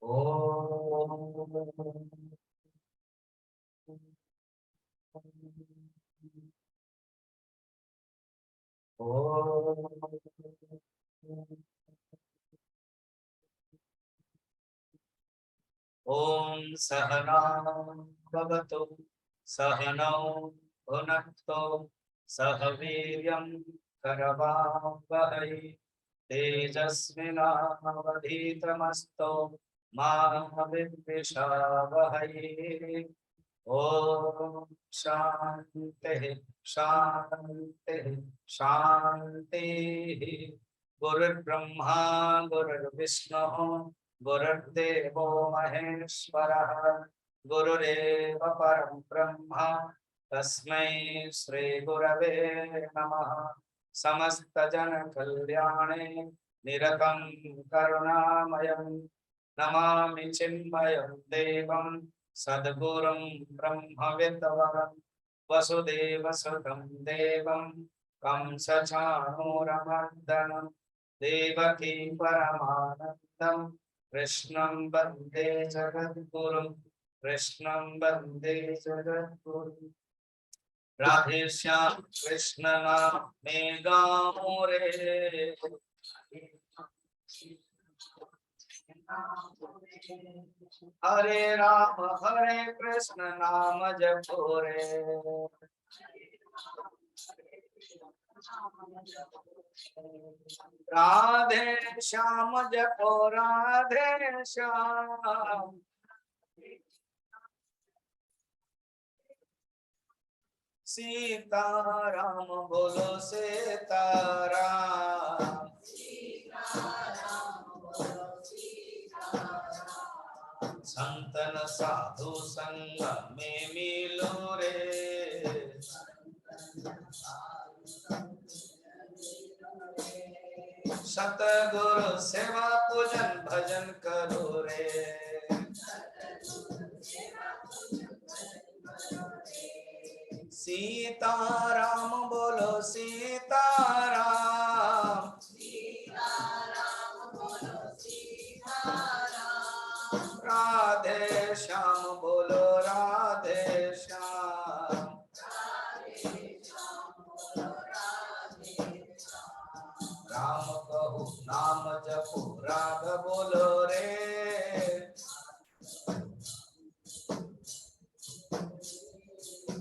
ओम ओम सहना भवतु सहनौ भुनक्तु सह वीर्यं करवावहै तेजस्विनावधीतमस्तु मा विद्विषावहै। ओम शांति शांति शांति। गुरुर्ब्रह्मा गुरुर्विष्णु गुरुर्देवो महेश्वरः गुरुरेव परं ब्रह्म तस्मै श्री गुरवे नमः। समस्त जन कल्याणे निरतं करुणामयं नमामि चिन्मयं देवं सद्गुरुं ब्रह्मविद्वरं वसुदेवसुतं देवं कंसचाणूरमर्दनं देवकी परमानन्दं कृष्णं वन्दे जगद्गुरुं कृष्णं वन्दे जगद्गुरुं। राधे श्याम कृष्ण नाम में गाओ रे। हरे राम हरे कृष्ण नाम जपो रे। राधे श्याम जपो राधे श्याम। सीताराम बोलो सीताराम। संतन साधु संग में मिलो रे। सतगुरु सेवा पूजन भजन करो रे। सीताराम बोलो सीताराम। राधे श्याम बोलो राधे श्याम। राम कहू नाम जपो राग बोलो रे।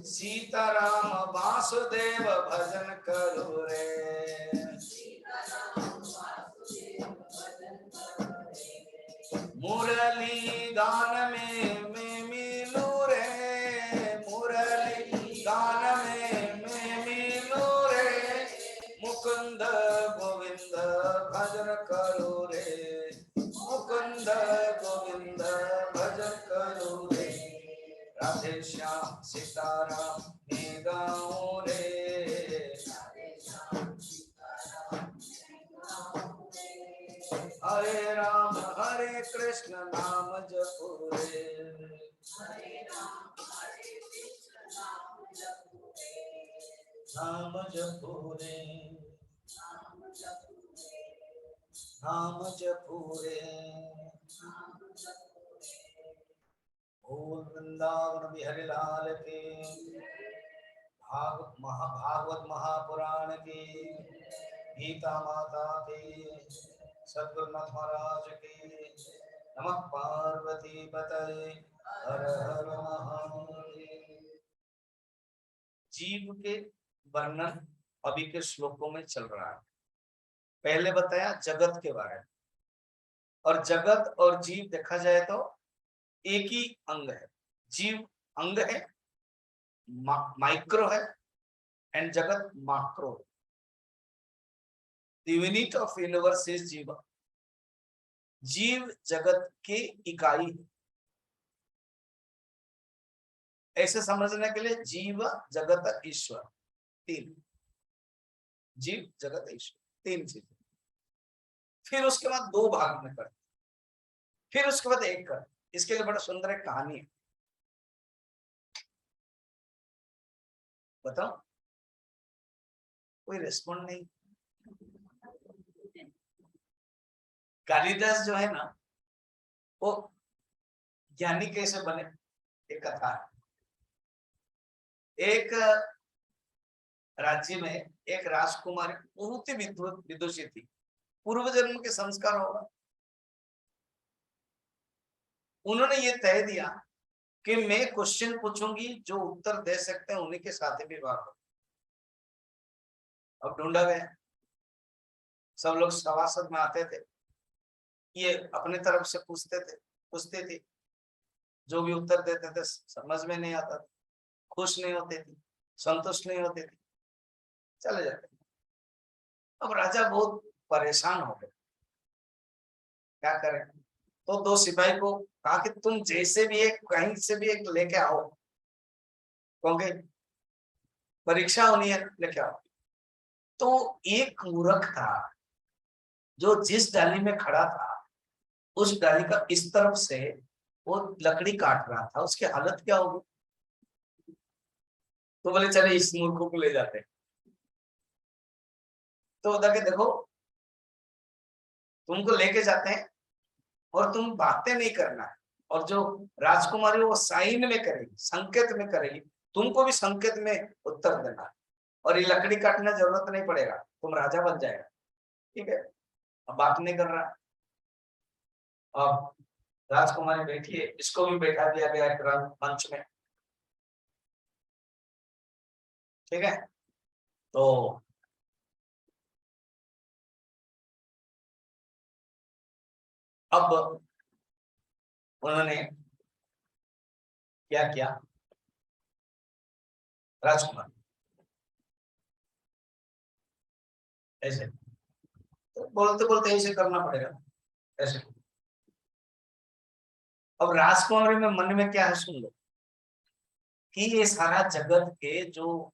सीताराम वासुदेव भजन करो रे। मुरली गान में मैं मिलू रे। मुरली गान में मैं मिलू रे। मुकुंद गोविंद भजन करो रे। मुकुंद गोविंद भजन करो रे। राधे श्याम सीताराम मैं गाऊं रे। हरे राम हरे कृष्ण नाम जपो रे। नाम जपो रे। नाम जपो रे। बोल वृंदावन बिहारी लाल के। भागवत महापुराण की। गीता माता की। सद्गुरुनाथ महाराज की। नमः पार्वती पतये हर हर महादेव। जीव के वर्णन अभी के श्लोकों में चल रहा है। पहले बताया जगत के बारे में, और जगत और जीव देखा जाए तो एक ही अंग है। जीव अंग है, माइक्रो है, एंड जगत macro. The unit of universe is जीव। जीव जगत की इकाई है। ऐसे समझने के लिए जीव जगत ईश्वर, तीन। जीव जगत ईश्वर, तीन चीज। फिर उसके बाद दो भाग में कर, फिर उसके बाद एक कर। इसके लिए बड़ा सुंदर एक कहानी है, बताओ। कोई रिस्पॉन्ड नहीं। कालिदास जो है ना, वो ज्ञानी कैसे बने, एक कथा है। एक राज्य में एक राजकुमारी बहुत ही विदुषी थी, पूर्व जन्म के संस्कार होगा। उन्होंने ये तय दिया कि मैं क्वेश्चन पूछूंगी, जो उत्तर दे सकते हैं उन्हीं के साथ ही विवाह करूं। अब ढूंढा गया, सब लोग सभासद में आते थे, ये अपने तरफ से पूछते थे, जो भी उत्तर देते थे समझ में नहीं आता था, खुश नहीं होते थे, संतुष्ट नहीं होते थे, चले जाते। अब राजा बहुत परेशान हो गए, क्या करें। तो दो सिपाही को कहा कि तुम जैसे भी एक कहीं से भी एक लेके आओ, क्योंकि परीक्षा होनी है, लेके आओ। तो एक मूर्ख था जो जिस डाली में खड़ा था, उस डाली का इस तरफ से वो लकड़ी काट रहा था, उसकी हालत क्या होगी। तो बोले चले इस मूर्ख को ले जाते हैं। तो उधर के देखो, तुमको लेके जाते हैं और तुम बातें नहीं करना है, और जो राजकुमारी वो साइन में करेगी, संकेत में करेगी, तुमको भी संकेत में उत्तर देना है, और ये लकड़ी काटने जरूरत नहीं पड़ेगा, तुम राजा बन जाएगा। ठीक है, अब बात नहीं कर रहा। अब राजकुमारी बैठी है, इसको भी बैठा दिया गया एक मंच में। ठीक है, तो अब उन्होंने क्या किया, राजकुमार ऐसे, तो बोलते बोलते ऐसे करना पड़ेगा, ऐसे। अब राजकुमारी में मन में क्या है सुन लो, कि ये सारा जगत के जो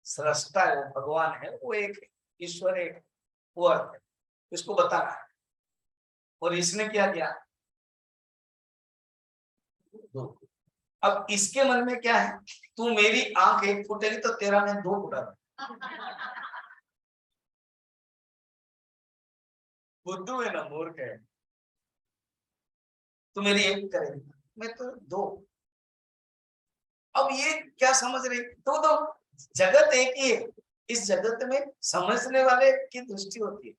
सृष्टा है, वो भगवान है, वो एक है, ईश्वर एक, वो अर्थ है, इसको बताना है। और इसने क्या किया, दो। अब इसके मन में क्या है, तू मेरी आंख एक फुटेगी तो तेरा मैं दो फुटा दूं। बुद्धू है ना, मूर्ख है। तू मेरी एक करेगी, मैं तो दो। अब ये क्या समझ रही, तो जगत एक ही है, इस जगत में समझने वाले की दृष्टि होती है,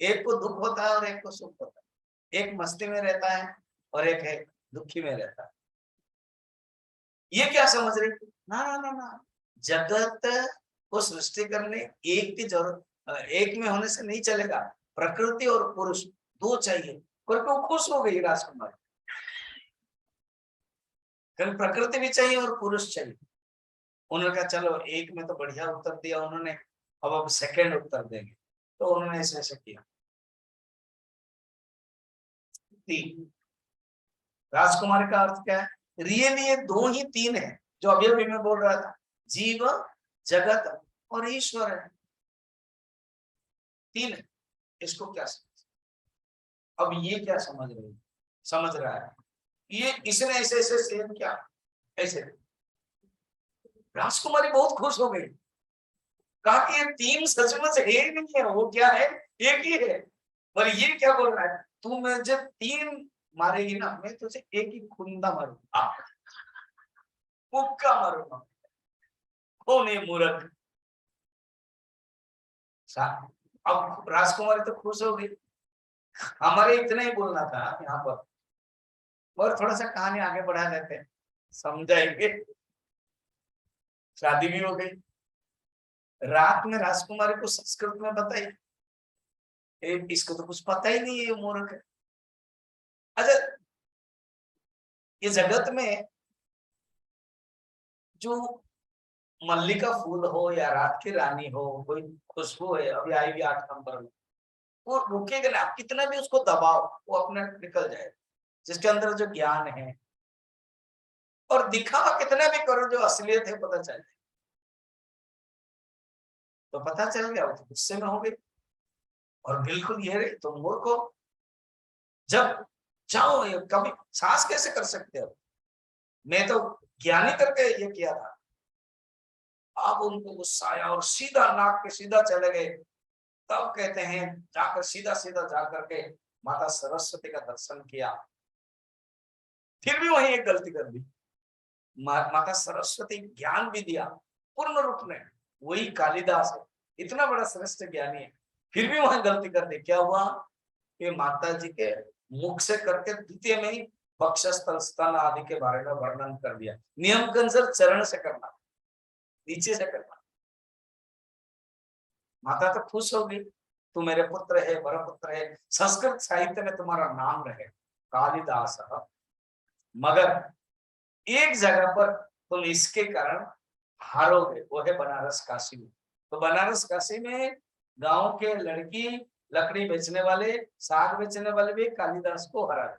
एक को दुख होता है और एक को सुख होता है, एक मस्ती में रहता है और एक है दुखी में रहता है। ये क्या समझ रही, ना ना ना ना, जगत को सृष्टि करने एक की जरूरत, एक में होने से नहीं चलेगा, प्रकृति और पुरुष दो चाहिए। क्योंकि वो खुश हो गई राजकुमारी, कल प्रकृति भी चाहिए और पुरुष चाहिए। उन्होंने कहा चलो एक में तो बढ़िया उत्तर दिया उन्होंने, अब सेकंड उत्तर देंगे। तो उन्होंने ऐसे ऐसे किया। तीन, राजकुमार का अर्थ क्या है, रियली ये दो ही तीन है, जो अभी अभी मैं बोल रहा था, जीव, जगत और ईश्वर है, तीन है। इसको क्या समझ, अब ये क्या समझ रहे, समझ रहा है, ये इसने ऐसे ऐसे सेम किया, ऐसे। राजकुमारी बहुत खुश हो गई, कहा कि ये तीन सचमुच है ही नहीं है, वो क्या है, एक ही है। पर ये क्या बोल रहा है, तू मुझे तीन मारेगी ना, मैं तुझे एक ही खुंदा मारूंगा, मुक्का मारूंगा। कौन है मूर्ख। अब राजकुमारी तो खुश हो गई, हमारे इतना ही बोलना था यहाँ पर, और थोड़ा सा कहानी आगे बढ़ा देते हैं, समझाएंगे। शादी भी हो गई, रात में राजकुमारी को संस्कृत में बताई, इसको तो कुछ पता ही नहीं है, ये मूर्ख है। अच्छा, ये जगत में जो मल्लिका फूल हो या रात की रानी हो, कोई खुशबू है अभी आई भी 8 नंबर में, वो रुकेगा ना, आप कितना भी उसको दबाओ वो अपने निकल जाएगा। जिसके अंदर जो ज्ञान है, और दिखावा कितना भी करो, जो असलियत है पता चल जाए। तो पता चल गया, वो तो गुस्से में हो गई, और बिल्कुल ये रही तुम मूर्ख हो, जब जाओ ये कभी साहस कैसे कर सकते हो, मैं तो ज्ञानी करके ये किया था। अब उनको गुस्सा आया और सीधा नाक पे सीधा चले गए। तब कहते हैं जाकर सीधा सीधा जाकर के माता सरस्वती का दर्शन किया, फिर भी वही एक गलती कर दी। माता सरस्वती ज्ञान भी दिया पूर्ण रूप में, वही कालिदास है, इतना बड़ा श्रेष्ठ ज्ञानी है, फिर भी वहां गलती कर दी। क्या हुआ कि माता जी के मुख से करके द्वितीय में ही वक्षस्थल स्तन आदि के बारे में वर्णन कर दिया। नियम के अनुसार चरण से करना, नीचे से करना। माता तो खुश होगी, तू मेरे पुत्र है, वर पुत्र है, संस्कृत साहित्य में तुम्हारा नाम रहे कालिदास। मगर एक जगह पर तुम इसके कारण हारोगे, वो है बनारस काशी में। तो बनारस काशी में गांव के लड़की, लकड़ी बेचने वाले, साग बेचने वाले भी कालिदास को हरा दिया।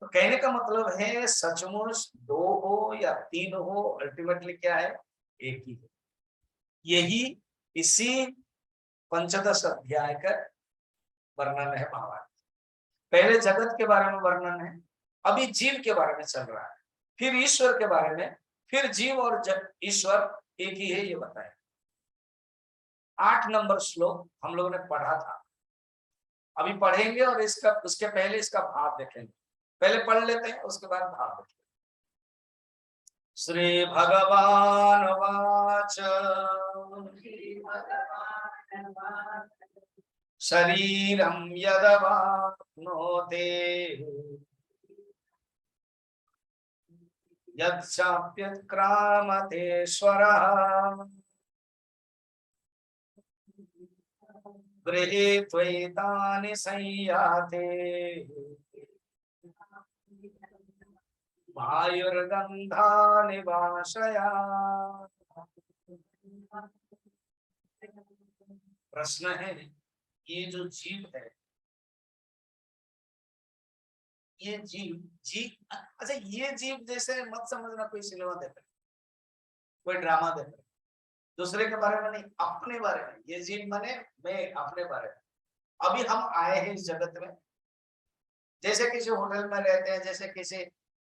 तो कहने का मतलब है सचमुच दो हो या तीन हो, अल्टीमेटली क्या है, एक ही है। यही इसी पंचदश अध्याय का वर्णन है महाभारत। पहले जगत के बारे में वर्णन है, अभी जीव के बारे में चल रहा है, फिर ईश्वर के बारे में, फिर जीव और ईश्वर एक ही है ये बताया। 8 नंबर श्लोक हम लोगों ने पढ़ा था, अभी पढ़ेंगे और इसका उसके पहले इसका भाव देखेंगे। पहले पढ़ लेते हैं, उसके बाद भाव देखेंगे। श्री भगवान वाच शरीरं यदवाप्नोति यच्चाप्युत्क्रामतेश्वरः गृहीत्वैतानि संयाते वायुर्गन्धानि वाशयात्। प्रश्न है, ये जो जीव है, ये जीव अच्छा, ये जीव जैसे मत समझना कोई सिनेमा देख रहे, कोई ड्रामा देख रहे, दूसरे के बारे में नहीं, अपने बारे में। ये जीव माने मैं, अपने बारे में। अभी हम आए हैं इस जगत में, जैसे किसी होटल में रहते हैं, जैसे किसी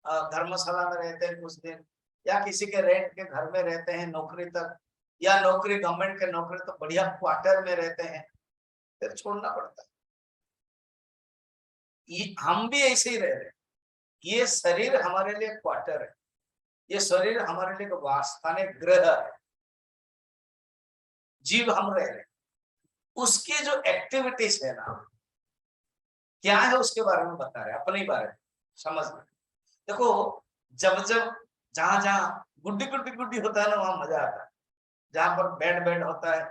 धर्मशाला में रहते हैं कुछ दिन, या किसी के रेंट के घर में रहते हैं नौकरी तक, या नौकरी गवर्नमेंट के नौकरी तो बढ़िया क्वार्टर में रहते हैं, फिर छोड़ना पड़ता है। हम भी ऐसे ही रह रहे हैं। ये शरीर हमारे लिए क्वार्टर है, ये शरीर हमारे लिए वासस्थान गृह है। जीव हम रह रहे हैं, उसकी जो एक्टिविटीज है ना, क्या है उसके बारे में बता रहे हैं, अपने बारे में समझना। देखो, जब जब जहां जहां गुड्डी गुड्डी गुड्डी होता है ना, वहां मजा आता है। जहां पर बेड बेड होता है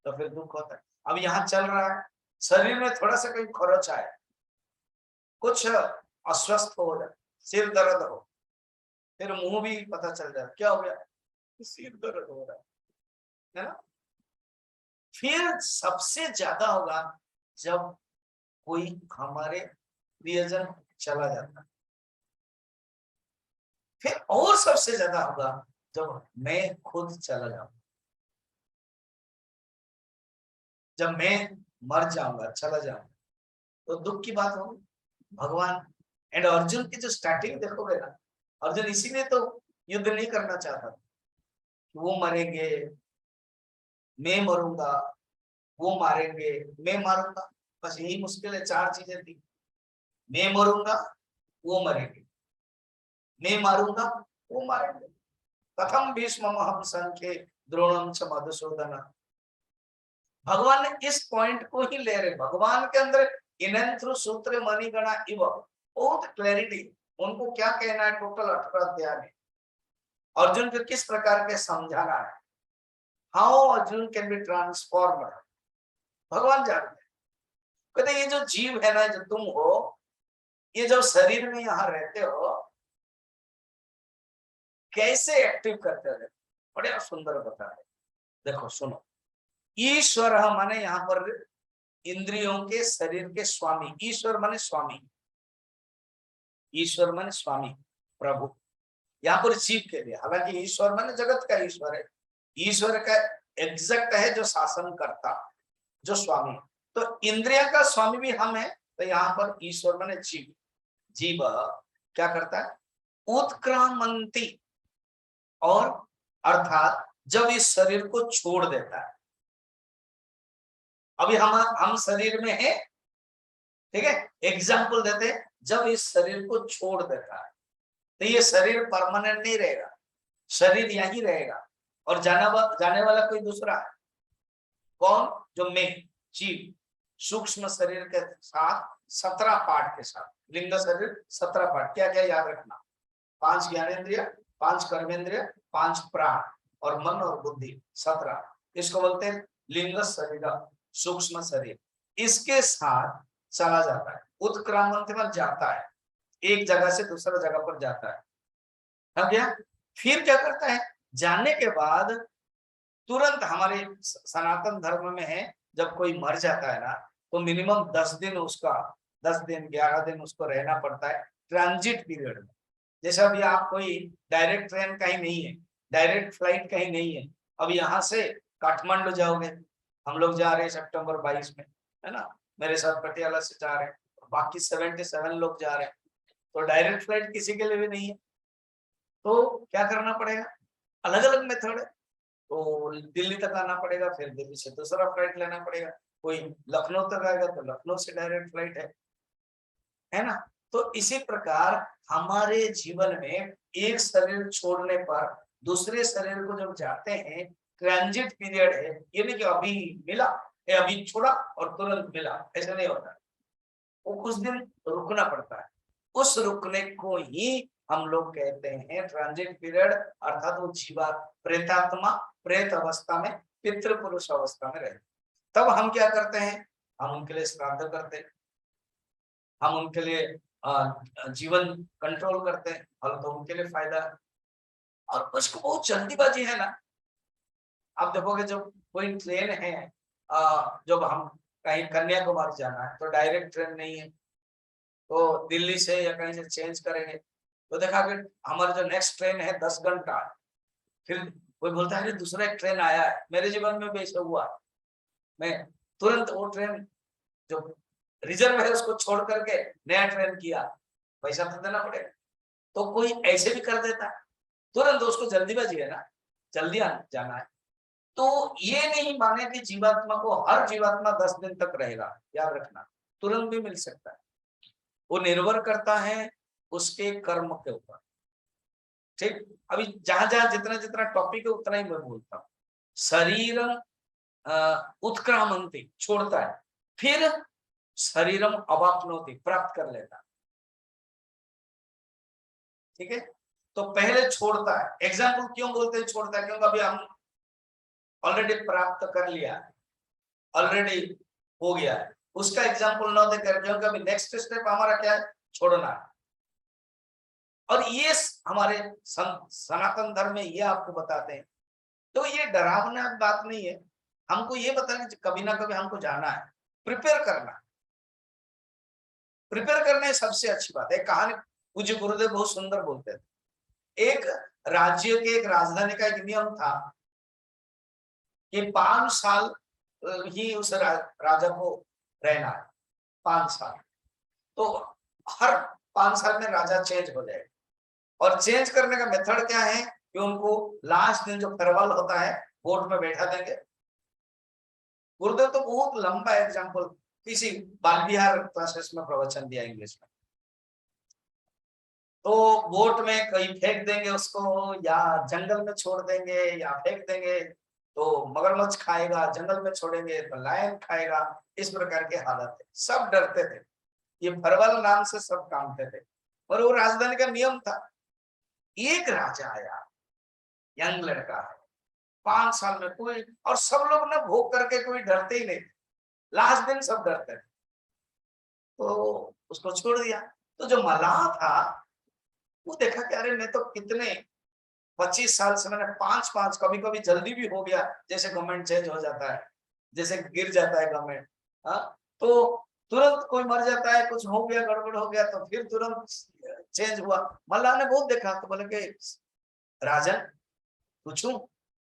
तो फिर दुख होता है। अब यहाँ चल रहा है, शरीर में थोड़ा सा कोई खरोच आए, कुछ अस्वस्थ हो जाए, सिर दर्द हो, फिर मुंह भी पता चल जाए क्या हो गया, सिर दर्द हो रहा है ना। फिर सबसे ज्यादा होगा जब कोई हमारे प्रियजन चला जाता है, फिर और सबसे ज्यादा होगा जब मैं खुद चला जाऊंगा, जब मैं मर जाऊंगा, चला जाऊंगा, तो दुख की बात होगी। भगवान एंड अर्जुन की जो स्टार्टिंग देखोगे ना, अर्जुन इसीलिए तो युद्ध नहीं करना चाहता, वो मरेंगे, मैं मरूंगा, वो मारेंगे, मैं मारूंगा, बस यही मुश्किल है। 4 चीजें थी, मैं मरूंगा, वो मरेंगे, मैं मारूंगा, वो मारेंगे। कथम भीष्ममहं संख्ये द्रोणम च मधुसूदन। भगवान ने इस पॉइंट को ही ले रहे, भगवान के अंदर इन थ्रू सूत्र मणिगणा इव बहुत क्लैरिटी, उनको क्या कहना है टोटल 18 अध्याय में, अर्जुन को किस प्रकार के समझाना है, how Arjun can be transformer, भगवान जानते हैं। कहते ये जो जीव है ना, जो तुम हो, ये जो शरीर में यहाँ रहते हो, कैसे एक्टिव करते हो, बड़े सुंदर बता रहे। देखो सुनो, ईश्वर माने यहाँ पर इंद्रियों के, शरीर के स्वामी। ईश्वर माने स्वामी, ईश्वर माने स्वामी, प्रभु। यहाँ पर जीव के लिए, हालांकि ईश्वर माने जगत का ईश्वर है, ईश्वर का एग्जैक्ट है जो शासन करता, जो स्वामी। तो इंद्रिया का स्वामी भी हम है, तो यहाँ पर ईश्वर माने जीव। जीव क्या करता है, उत्क्रामंती, और अर्थात जब इस शरीर को छोड़ देता है। अभी हम शरीर में है, ठीक है, एग्जाम्पल देते हैं, जब इस शरीर को छोड़ देता है तो ये शरीर परमानेंट नहीं रहेगा, शरीर यही रहेगा और जाने वाला कोई दूसरा है। कौन? जो मैं, जीव, सूक्ष्म शरीर के साथ 17 पार्ट के साथ, लिंग शरीर 17 पार्ट, क्या क्या याद रखना, 5 ज्ञानेन्द्रिय, 5 कर्मेंद्रिय, 5 प्राण और मन और बुद्धि, 17, इसको बोलते हैं लिंग शरीर, सूक्ष्म शरीर। इसके साथ चला जाता है, उत्क्रामंत में जाता है, एक जगह से दूसरा जगह पर जाता है। अब क्या फिर क्या करता है, जाने के बाद तुरंत, हमारे सनातन धर्म में है, जब कोई मर जाता है ना तो मिनिमम 10 दिन उसका, 10 दिन 11 दिन उसको रहना पड़ता है ट्रांजिट पीरियड में। जैसे अभी आप कोई डायरेक्ट ट्रेन कहीं नहीं है, डायरेक्ट फ्लाइट कहीं नहीं है, अब यहाँ से काठमांडू जाओगे, हम लोग जा रहे हैं सितंबर 22 में, है ना, मेरे साथ पटियाला से जा रहे हैं, बाकी 77 लोग जा रहे हैं, तो डायरेक्ट फ्लाइट किसी के लिए भी नहीं है, तो क्या करना पड़ेगा, अलग अलग मेथड है। तो दिल्ली तक आना पड़ेगा, फिर दिल्ली से दूसरा फ्लाइट लेना पड़ेगा, कोई लखनऊ तक आएगा तो लखनऊ से डायरेक्ट फ्लाइट है ना। तो इसी प्रकार हमारे जीवन में एक शरीर छोड़ने पर दूसरे शरीर को जब जाते हैं, ट्रांजिट पीरियड है, ये नहीं कि अभी मिला या अभी छोड़ा और तुरंत मिला, ऐसा नहीं होता, वो कुछ दिन रुकना पड़ता है, उस रुकने को ही हम लोग कहते हैं ट्रांजिट पीरियड, अर्थात वो जीवा प्रेतात्मा प्रेत अवस्था में, पितृ पुरुष अवस्था में रहते, तब हम क्या करते हैं, हम उनके लिए श्राद्ध करते हैं, हम उनके लिए जीवन कंट्रोल करते हैं, और तो उनके लिए फायदा है। और उसको बहुत जल्दीबाजी है ना, आप देखोगे जब कोई ट्रेन है, जब हम कहीं कन्याकुमारी जाना है तो डायरेक्ट ट्रेन नहीं है, तो दिल्ली से या कहीं से चेंज करेंगे, तो देखा कि हमारा जो नेक्स्ट ट्रेन है 10 घंटा, फिर कोई बोलता है दूसरा एक ट्रेन आया है, मेरे जीवन में भी ऐसा हुआ, मैं तुरंत वो ट्रेन जो रिजर्व है उसको छोड़ करके नया ट्रेन किया, पैसा तो देना पड़ेगा, तो कोई ऐसे भी कर देता है, तुरंत उसको जल्दीबाजी है ना, जल्दी जाना है। तो ये नहीं माने कि जीवात्मा को, हर जीवात्मा 10 दिन तक रहेगा, याद रखना, तुरंत भी मिल सकता है, वो निर्भर करता है उसके कर्म के ऊपर। ठीक, अभी जहां जहां जितना जितना टॉपिक है उतना ही मैं बोलता हूँ। शरीर उत्क्रामंति, छोड़ता है, फिर शरीरम अवाप्नोति, प्राप्त कर लेता है, ठीक है। तो पहले छोड़ता है, एग्जाम्पल क्यों बोलते हैं छोड़ता है, क्योंकि अभी हम ऑलरेडी प्राप्त कर लिया है, ऑलरेडी हो गया है, उसका एग्जाम्पल न देकर, क्योंकि अभी नेक्स्ट स्टेप हमारा क्या है, छोड़ना है। और ये हमारे सनातन धर्म में ये आपको बताते हैं, तो ये डरावना बात नहीं है, हमको ये बताना कभी ना कभी हमको जाना है, प्रिपेयर करना, प्रिपेयर करना सबसे अच्छी बात है। कहानी पूज्य गुरुदेव बहुत सुंदर बोलते थे, एक राज्य के, एक राजधानी का एक नियम था कि 5 साल ही उस राजा को रहना है, 5 साल, तो हर 5 साल में राजा चेंज हो जाए, और चेंज करने का मेथड क्या है कि उनको लास्ट दिन जो फेयरवेल होता है कोर्ट में बैठा देंगे। गुरुदेव तो बहुत लंबा एग्जाम्पल किसी बाल बिहार क्लासेस में प्रवचन दिया इंग्लिश में, तो वोट में कहीं फेंक देंगे उसको, या जंगल में छोड़ देंगे, या फेंक देंगे तो मगरमच्छ खाएगा, जंगल में छोड़ेंगे तो लायन खाएगा, इस प्रकार के हालत है, सब डरते थे, ये फरवल नाम से सब कामते थे, और वो राजधानी का नियम था। एक राजा आया, यंग लड़का है, 5 साल में कोई, और सब लोग ना भोग करके कोई डरते ही नहीं, लास्ट दिन सब डरते थे, तो उसको छोड़ दिया। तो जो मलाह था वो देखा कि अरे मैं तो कितने 25 साल से मैंने 5-5, कभी कभी जल्दी भी हो गया, जैसे गवर्नमेंट चेंज हो जाता है, जैसे गिर जाता है गवर्नमेंट, हाँ, तो तुरंत कोई मर जाता है, कुछ हो गया, गड़बड़ हो गया, तो फिर तुरंत चेंज हुआ। मल्लाह ने बहुत देखा, तो बोले कि राजन पूछूं,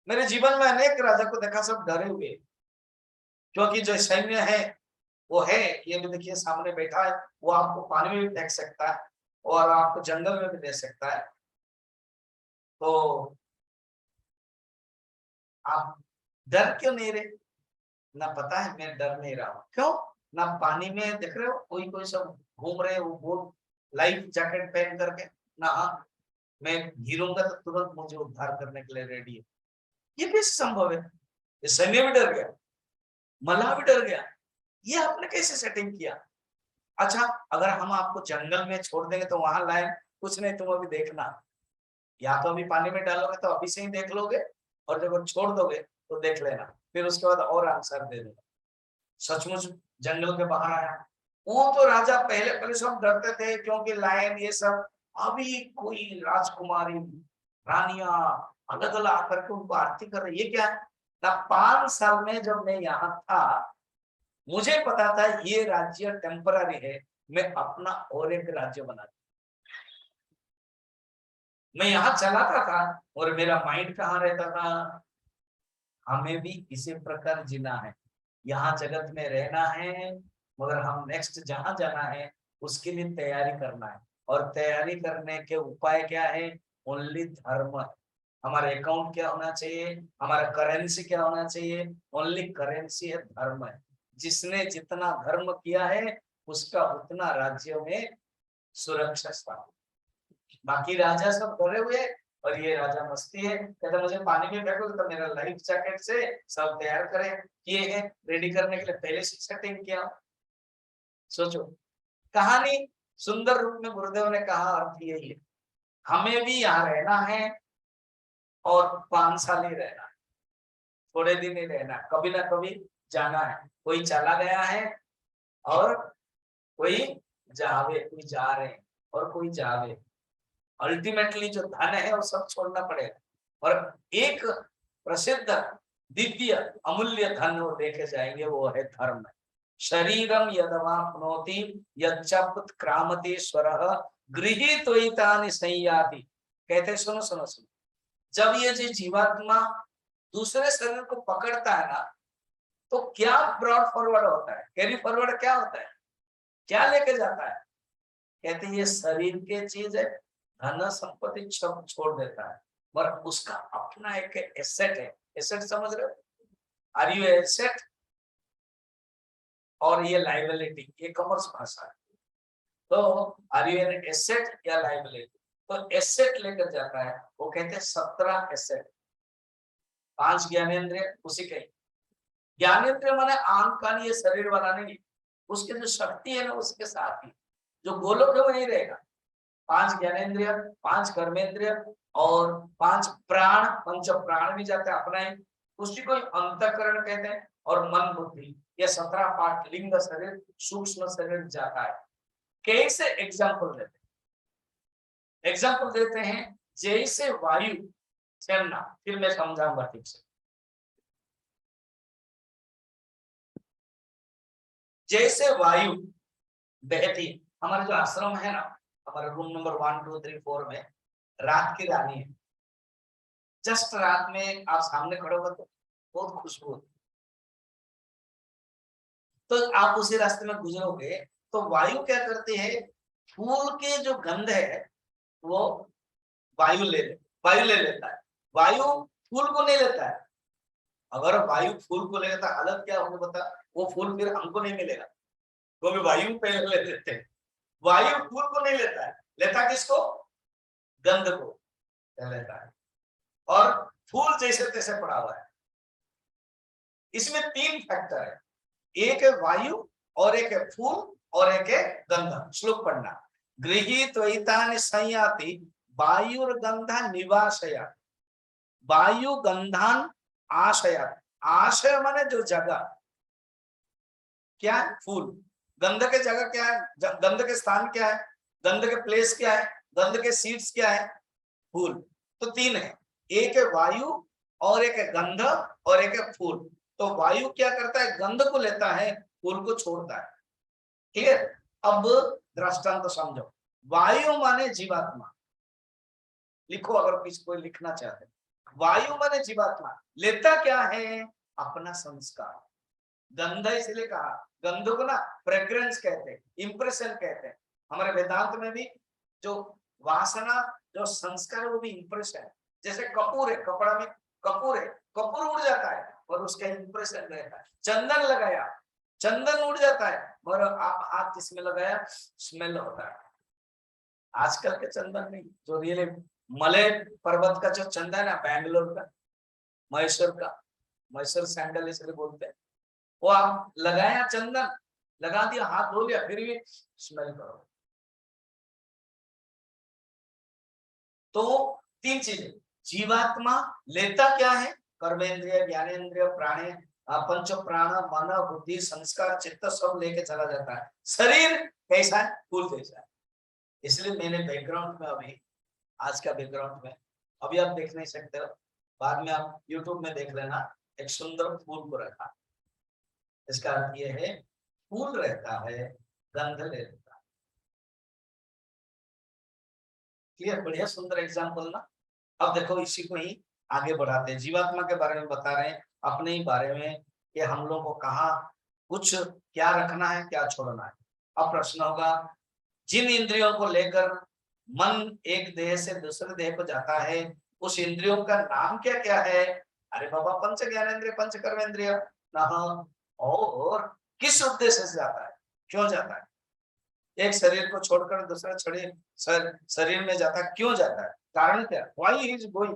मेरे जीवन में अनेक राजा को देखा, सब डरे हुए, क्योंकि जो सैन्य है वो है, ये भी देखिए सामने बैठा है, वो आपको पानी में भी फेंक सकता है और आपको जंगल में भी ले सकता है, तो आप डर क्यों नहीं रहे? ना, पता है मैं डर नहीं रहा हूं, क्यों? ना पानी में देख रहे हो कोई कोई सब घूम रहे हो बोट लाइफ जैकेट पहन करके, ना हाँ, मैं गिरूंगा तो तुरंत मुझे उद्धार करने के लिए रेडी है। ये कैसे संभव है? ये सैन्य भी डर गया, मल्लाह भी डर गया, ये आपने कैसे सेटिंग किया? अच्छा, अगर हम आपको जंगल में छोड़ देंगे तो वहां लाए, कुछ नहीं, तुम अभी देखना, या तो अभी पानी में डालोगे तो अभी से ही देख लोगे, और जब छोड़ दोगे तो देख लेना, फिर उसके बाद और आंसर दे देना। सचमुच जंगल के बाहर आया, वो तो राजा पहले पहले सब डरते थे क्योंकि लायन ये सब, अभी कोई राजकुमारी रानियां अलग अलग आकर के उनको आरती कर रही, ये क्या है ना? 5 साल में जब मैं यहाँ था, मुझे पता था ये राज्य टेम्पररी है, मैं अपना और एक राज्य बना, मैं यहाँ चलाता था और मेरा माइंड कहाँ रहता था? हमें भी इसी प्रकार जीना है, यहाँ जगत में रहना है, मगर हम नेक्स्ट जहां जाना है उसके लिए तैयारी करना है, और तैयारी करने के उपाय क्या है? ओनली धर्म। हमारा अकाउंट क्या होना चाहिए? हमारा करेंसी क्या होना चाहिए? ओनली करेंसी है, धर्म है। जिसने जितना धर्म किया है उसका उतना राज्य में सुरक्षा स्थान। बाकी राजा सब डरे हुए, और ये राजा मस्ती है, कहता मुझे पानी में फेंको तो मेरा लाइफ जैकेट से सब तैयार करें, किए हैं, रेडी करने के लिए पहले से सेटिंग किया। सोचो, कहानी सुंदर रूप में गुरुदेव ने कहा, अर्थ यही है, हमें भी यहाँ रहना है, और 5 साल ही रहना है, थोड़े दिन ही रहना है, कभी ना कभी जाना है। कोई चला गया है, और कोई जावे, कोई जा रहे हैं और कोई जावे। अल्टीमेटली जो धन है वो सब छोड़ना पड़ेगा, और एक प्रसिद्ध दिव्य अमूल्य धन वो लेके जाएंगे, वो है धर्म। शरीरम यदवाप्नोति यच्चप्त क्रामतीश्वरः गृहीत्वैतानि संयाति। कहते सुनो सुनो सुनो, जब ये जो जीवात्मा दूसरे शरीर को पकड़ता है ना, तो क्या ब्रॉड फॉरवर्ड होता है, कैरी फॉरवर्ड क्या होता है, क्या लेके जाता है? कहते हैं ये शरीर के चीज है, धन संपत्ति सब छोड़ देता है, पर उसका अपना एक एसेट है। एसेट समझ रहे हो? Are you asset? और ये लाइबिलिटी, ये कॉमर्स भाषा है। तो आर यू एन एसेट या लाइबिलिटी? तो एसेट लेकर जाता है, वो कहते हैं 17 एसेट। 5 ज्ञानेंद्रिय उसी के, ज्ञानेंद्रिय माने आंख कान ये शरीर वाला नहीं, उसके जो शक्ति है ना उसके साथ ही जो गोलोक है वो नहीं रहेगा। 5 ज्ञानेंद्रिय, 5 कर्मेंद्रिय, और 5 प्राण, पंच प्राण भी जाते हैं अपना ही, उसी को अंतःकरण कहते हैं, और मन बुद्धि, ये 17 पार्ट, लिंग शरीर, सूक्ष्म शरीर जाता है। कैसे एग्जाम्पल देते हैं? एग्जाम्पल देते हैं जैसे वायु चलना, फिर मैं समझाऊंगा ठीक से। जैसे वायु बहती, हमारा जो आश्रम है ना, हमारे रूम नंबर 1 2 3 4 में रात की रानी है। जस्ट रात में आप सामने खड़े हो तो बहुत खुशबू होती, तो आप उसी रास्ते में गुजरोगे तो वायु क्या करती है, फूल के जो गंध है वो वायु वायु ले लेता है। वायु फूल को नहीं लेता है। अगर वायु फूल को ले लेता, हालत क्या होगी बता? वो फूल फिर हमको नहीं मिलेगा, वो भी वायु पहले ले लेते हैं। वायु फूल को नहीं लेता है, लेता किसको? गंध को ले लेता है, और फूल जैसे तैसे पड़ा हुआ है। इसमें 3 फैक्टर है, एक है वायु, और एक है फूल, और एक है गंध। श्लोक पढ़ना, गृहीत्वैतानि संयाति वायुर्गंधा निवासया, वायु गंधान आशया। आशय माने जो जगह, क्या है? फूल। गंध के जगह क्या है? गंध के स्थान क्या है? गंध के प्लेस क्या है? गंध के सीड्स क्या है? फूल। तो 3 है, एक है वायु, और एक है गंध, और एक है फूल। तो वायु क्या करता है? गंध को लेता है, फूल को छोड़ता है। क्लियर? अब दृष्टांत समझो। वायु माने जीवात्मा, लिखो अगर किसी कोई लिखना चाहते। वायु माने जीवात्मा, लेता क्या है? अपना संस्कार। गंध इसलिए कहा, गंध को ना फ्रेग्रेंस कहते हैं, इंप्रेशन कहते हैं। हमारे वेदांत में भी जो वासना, जो संस्कार, वो भी इंप्रेशन है। जैसे कपूर है, कपड़ा में कपूर है, कपूर उड़ जाता है और उसका इंप्रेशन रहता है। चंदन लगाया, चंदन उड़ जाता है, मगर आप हाथ किसमें लगाया, स्मेल होता है। आजकल के चंदन नहीं, जो रियली मलय पर्वत का जो चंदन है ना, बैंगलोर का, मैसूर सैंडल इसलिए बोलते हैं, वो आप लगाया चंदन, लगा दिया, हाथ धो लिया, फिर भी स्मेल करो। तो तीन चीजें, जीवात्मा लेता क्या है, कर्मेंद्रिय, ज्ञानेन्द्रिय, प्राणे, पंच प्राण, मन, बुद्धि, संस्कार, चित्त सब लेके चला जाता है। शरीर कैसा है, फूल कैसा है। इसलिए मैंने बैकग्राउंड में अभी, आज का बैकग्राउंड में अभी आप देख नहीं सकते हो, बाद में आप यूट्यूब में देख लेना, एक सुंदर फूल को रखा। इसका अर्थ यह है, फूल रहता है, गंध लेता है। क्लियर, बढ़िया सुंदर एग्जाम्पल ना। अब देखो इसी को ही आगे बढ़ाते हैं, जीवात्मा के बारे में बता रहे हैं, अपने ही बारे में, कि हम लोग को कहाँ कुछ क्या रखना है, क्या छोड़ना है। अब प्रश्न होगा, जिन इंद्रियों को लेकर मन एक देह से दूसरे देह को जाता है, उस इंद्रियों का नाम क्या क्या है? अरे बाबा, पंच ज्ञानेन्द्रिय, पंच कर्मेंद्रिय। और किस उद्देश्य से जाता है, क्यों जाता है? एक शरीर को छोड़कर दूसरा शरीर में जाता है, क्यों जाता है, कारण क्या, व्हाई इज गोइंग,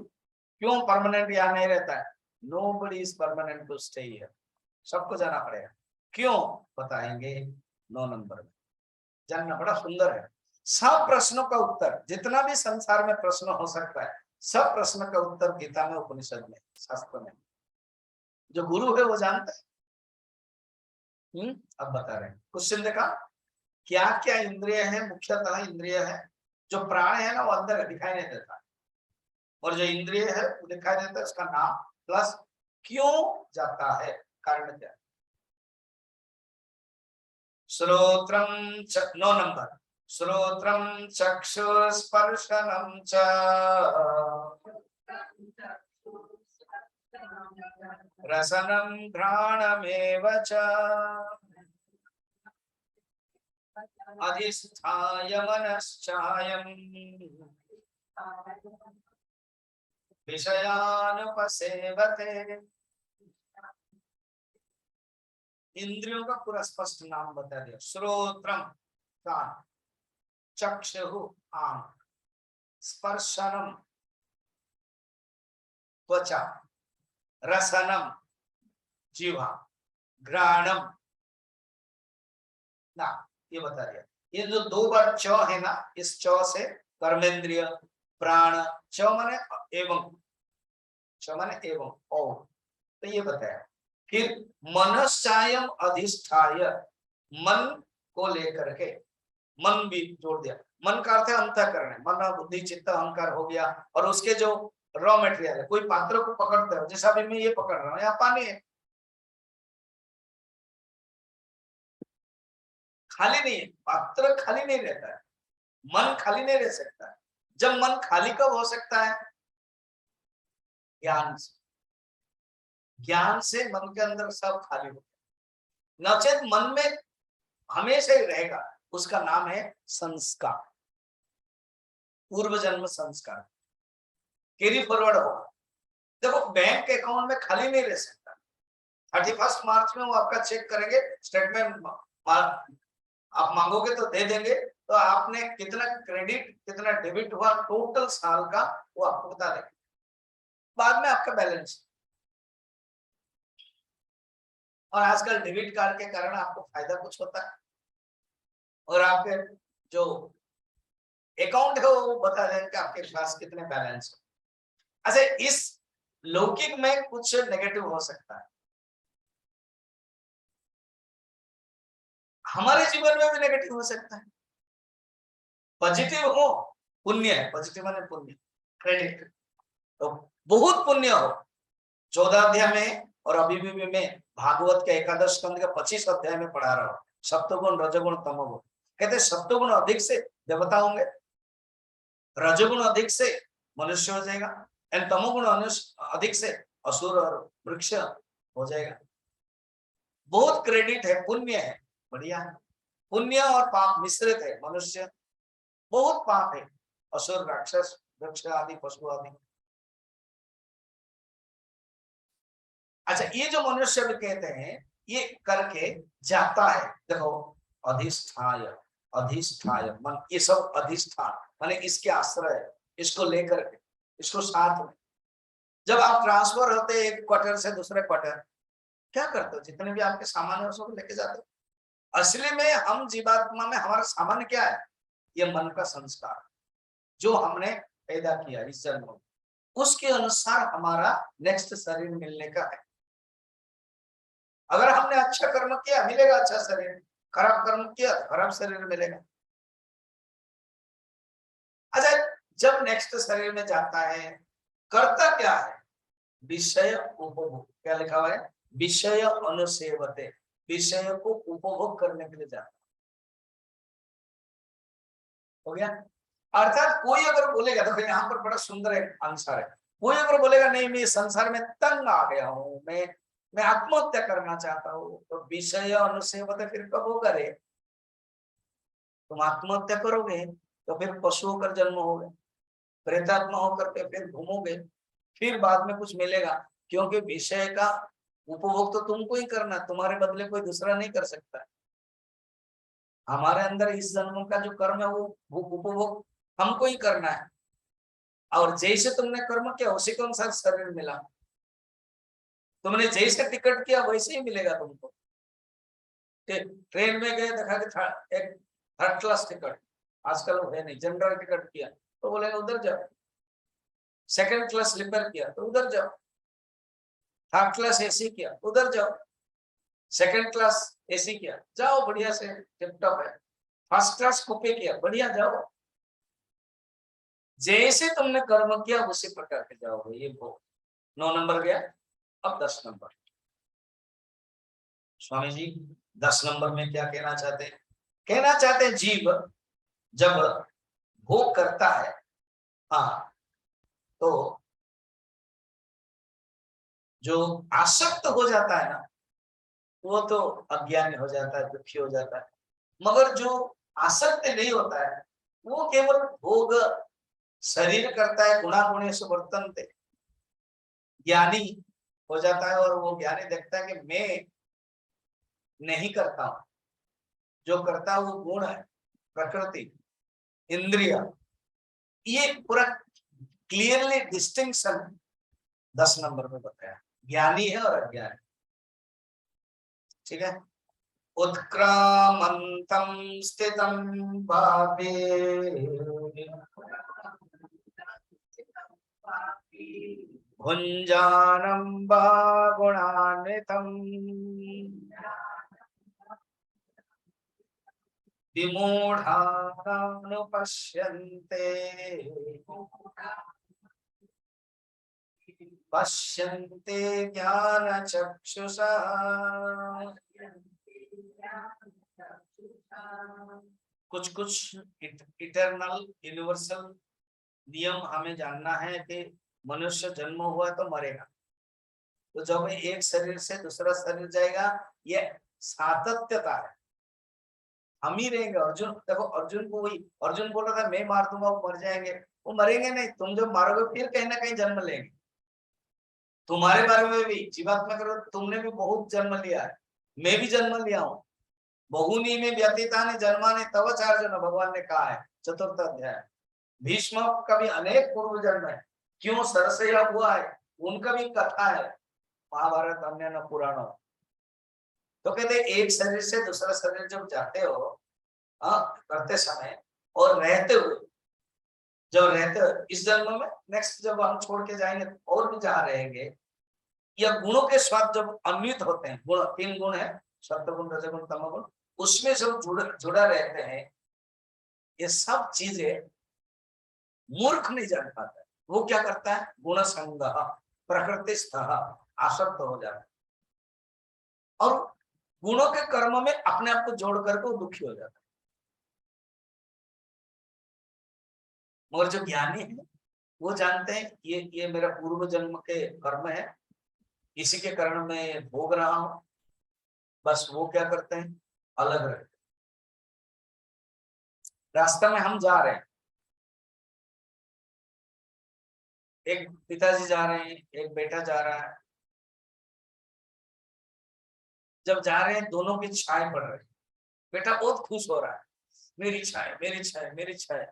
क्यों परमानेंट यहाँ नहीं रहता है? Nobody is permanent to stay here, सबको जाना पड़ेगा। क्यों, बताएंगे 9 नंबर में। जानना बड़ा सुंदर है। सब प्रश्नों का उत्तर, जितना भी संसार में प्रश्न हो सकता है, सब प्रश्न का उत्तर गीता में, उपनिषद में, शास्त्र में। जो गुरु है वो जानता है। अब बता रहे हैं, क्वेश्चन देखा, क्या क्या इंद्रिय है, मुख्यतः इंद्रिय है। जो प्राण है ना, वो अंदर दिखाई नहीं देता, और जो इंद्रिय है वो दिखाई देता है, उसका नाम प्लस क्यों जाता है, कारण क्या। श्रोत्रम 9 नंबर, श्रोत्रम चक्षुस्पर्शनम च रसनम घ्राणमेव च अधिष्ठाय मनश्चायम् विषयानुपसेवते। इंद्रियों का पूरा स्पष्ट नाम बता दिया। श्रोत्रम कान, चक्षु आंख, स्पर्शनम त्वचा, रसनम जीवा, घ्राणम ना, ये बता दिया। ये जो 2 बार च है ना, इस च से कर्मेंद्रिय, प्राण, च माने एवं, च माने एवं, और, तो ये बताया। फिर मनश्चायम अधिष्ठाय, मन को लेकर के, मन भी जोड़ दिया। मन का अर्थ है अंतःकरण, मन, बुद्धि, चित्त, अहंकार हो गया, और उसके जो रॉ मटेरियल है, कोई पात्र को पकड़ते हो, जैसा भी मैं ये पकड़ रहा हूँ, यहाँ पानी है, खाली नहीं है, पात्र खाली नहीं रहता है, मन खाली नहीं रह सकता है। जब मन खाली कब हो सकता है? ज्ञान से। ज्ञान से मन के अंदर सब खाली हो, नचेत मन में हमेशा ही रहेगा, उसका नाम है संस्कार, पूर्व जन्म संस्कार, कैरी फॉरवर्ड होगा। देखो, बैंक अकाउंट में खाली नहीं रह सकता। 31 मार्च में वो आपका चेक करेंगे, स्टेटमेंट आप मांगोगे तो दे देंगे, तो आपने कितना क्रेडिट, कितना डेबिट हुआ, टोटल साल का वो आपको बता देंगे, बाद में आपका बैलेंस। और आजकल डेबिट कार्ड के कारण आपको फायदा कुछ होता है, और आपके जो अकाउंट है वो बता देंगे कि आपके पास कितने बैलेंस है। अच्छा, इस लौकिक में कुछ नेगेटिव हो सकता है, हमारे जीवन में भी नेगेटिव हो सकता है। पॉजिटिव हो, पुण्य है, पॉजिटिव माने पुण्य, क्रेडिट, तो बहुत पुण्य हो। 14 अध्याय में और अभी भी मैं भागवत के एकादश स्कंद के 25 अध्याय में पढ़ा रहा हूँ, सप्तगुण, रजगुण, तमोगुण। कहते सप्तगुण अधिक से देवता होंगे, रजगुण अधिक से मनुष्य हो जाएगा, एंड तमोगुण अधिक से असुर और वृक्ष हो जाएगा। बहुत क्रेडिट है, पुण्य है, बढ़िया है। पुण्य और पाप मिश्रित है, मनुष्य बहुत पाप है, असुर, राक्षस, वृक्ष आदि, पशु आदि। अच्छा, ये जो मनुष्य भी कहते हैं, ये करके जाता है। देखो, अधिष्ठाय, अधिष्ठाय मन, ये सब अधिष्ठान माने इसके आश्रय, इसको लेकर के, इसको साथ में। जब आप ट्रांसफर होते एक क्वार्टर से दूसरे क्वार्टर, क्या करते हो? जितने भी आपके सामान है उसको लेके जाते हो। असली में हम जीवात्मा में हमारा सामान क्या है? ये मन का संस्कार जो हमने पैदा किया इस जन्म में, उसके अनुसार हमारा नेक्स्ट शरीर मिलने का है। अगर हमने अच्छा कर्म किया मिलेगा अच्छा शरीर, खराब कर्म किया खराब शरीर मिलेगा। अच्छा, जब नेक्स्ट शरीर में जाता है करता क्या है? विषय उपभोग। क्या लिखा हुआ है? विषय अनुसेवते, विषय को उपभोग करने के लिए जाता। हो गया? अर्थात कोई अगर बोलेगा, देखो यहाँ पर बड़ा सुंदर एक आंसर है। कोई अगर बोलेगा नहीं मैं संसार में तंग आ गया हूं, मैं आत्महत्या करना चाहता हूँ, तो विषय अनुसेवते फिर कब होगा रे? तुम आत्महत्या करोगे तो फिर पशु होकर जन्म होगे, प्रेतात्मा होकर के फिर घूमोगे, फिर बाद में कुछ मिलेगा। क्योंकि विषय का उपभोग तो तुमको ही करना, तुम्हारे बदले कोई दूसरा नहीं कर सकता। हमारे अंदर इस जन्म का जो कर्म है वो उपभोग हमको ही करना है। और जैसे तुमने कर्म किया उसी के अनुसार शरीर मिला। तुमने जैसे टिकट किया वैसे ही मिलेगा तुमको। ट्रेन में गए, देखा कि एक थर्ड क्लास टिकट, आजकल वो है नहीं, जनरल टिकट किया तो बोलेगा उधर जाओ। सेकंड क्लास स्लीपर किया तो उधर जाओ। थर्ड क्लास एसी किया उधर जाओ। सेकंड क्लास एसी किया, जाओ बढ़िया से टिपटॉप है। फर्स्ट क्लास कूपे किया, बढ़िया जाओ। जैसे तुमने कर्म किया उसी प्रकार के जाओगे। ये भोग 9 नंबर गया। अब 10 नंबर, स्वामी जी 10 नंबर में क्या कहना चाहते हैं? कहना चाहते हैं जीव जब भोग करता है, हाँ, तो जो आसक्त हो जाता है ना, वो तो अज्ञानी हो जाता है, दुखी हो जाता है। मगर जो आसक्त नहीं होता है वो केवल भोग शरीर करता है, गुणा गुणेषु वर्तन्ते, ज्ञानी हो जाता है। और वो ज्ञानी देखता है कि मैं नहीं करता हूं, जो करता है वो गुण है, प्रकृति, इंद्रिय। ये पूरा क्लियरली डिस्टिंक्शन 10 नंबर में बताया, ज्ञानी है और अज्ञानी। ठीक है? उत्क्रामंतम स्थितम भावे भुञ्जानं वा गुणान्वितम् विमूढानानुपश्यन्ते पश्यन्ते ज्ञानचक्षुषा। कुछ कुछ इटर्नल यूनिवर्सल नियम हमें जानना है कि मनुष्य जन्म हुआ तो मरेगा। तो जब एक शरीर से दूसरा शरीर जाएगा, ये सातत्यता है। हम ही रहेंगे। अर्जुन देखो, अर्जुन को वही, अर्जुन बोल रहा था मैं मार दूंगा वो मर जाएंगे, वो मरेंगे नहीं। तुम जब मारोगे फिर कहीं ना कहीं जन्म लेंगे। तुम्हारे बारे में भी जीवात्मा करो, तुमने भी बहुत जन्म लिया है, मैं भी जन्म लिया हूँ। बहुनी में व्यतीतानि जन्मानि तव चार्जुन, भगवान ने कहा है चतुर्थ अध्याय। भीष्म का भी अनेक पूर्व जन्म है, क्यों सरसैया हुआ है उनका भी कथा है महाभारत अन्य न पुराणों। तो कहते एक शरीर से दूसरा शरीर जब जाते हो, हाँ, करते समय और रहते हुए, जब रहते हुए इस जन्म में, नेक्स्ट जब हम छोड़ के जाएंगे और भी जहाँ रहेंगे, या गुणों के स्वाद जब अन्वित होते हैं, गुण 3 गुण है, सत्वगुण रजोगुण तमोगुण, उसमें जब जुड़ा रहते हैं, ये सब चीजें मूर्ख नहीं जान पाता है। वो क्या करता है? गुण संग प्रकृति आसक्त हो जाता है और गुणों के कर्म में अपने आप को जोड़ करके वो दुखी हो जाता है। मगर जो ज्ञानी है वो जानते हैं ये मेरा पूर्व जन्म के कर्म है, इसी के कारण मैं भोग रहा हूं। बस वो क्या करते हैं? अलग रहते। रास्ता में हम जा रहे हैं, एक पिताजी जा रहे हैं, एक बेटा जा रहा है। जब जा रहे हैं दोनों की छाए पड़ रही, बेटा बहुत खुश हो रहा है, मेरी छाए मेरी छाए मेरी छाए।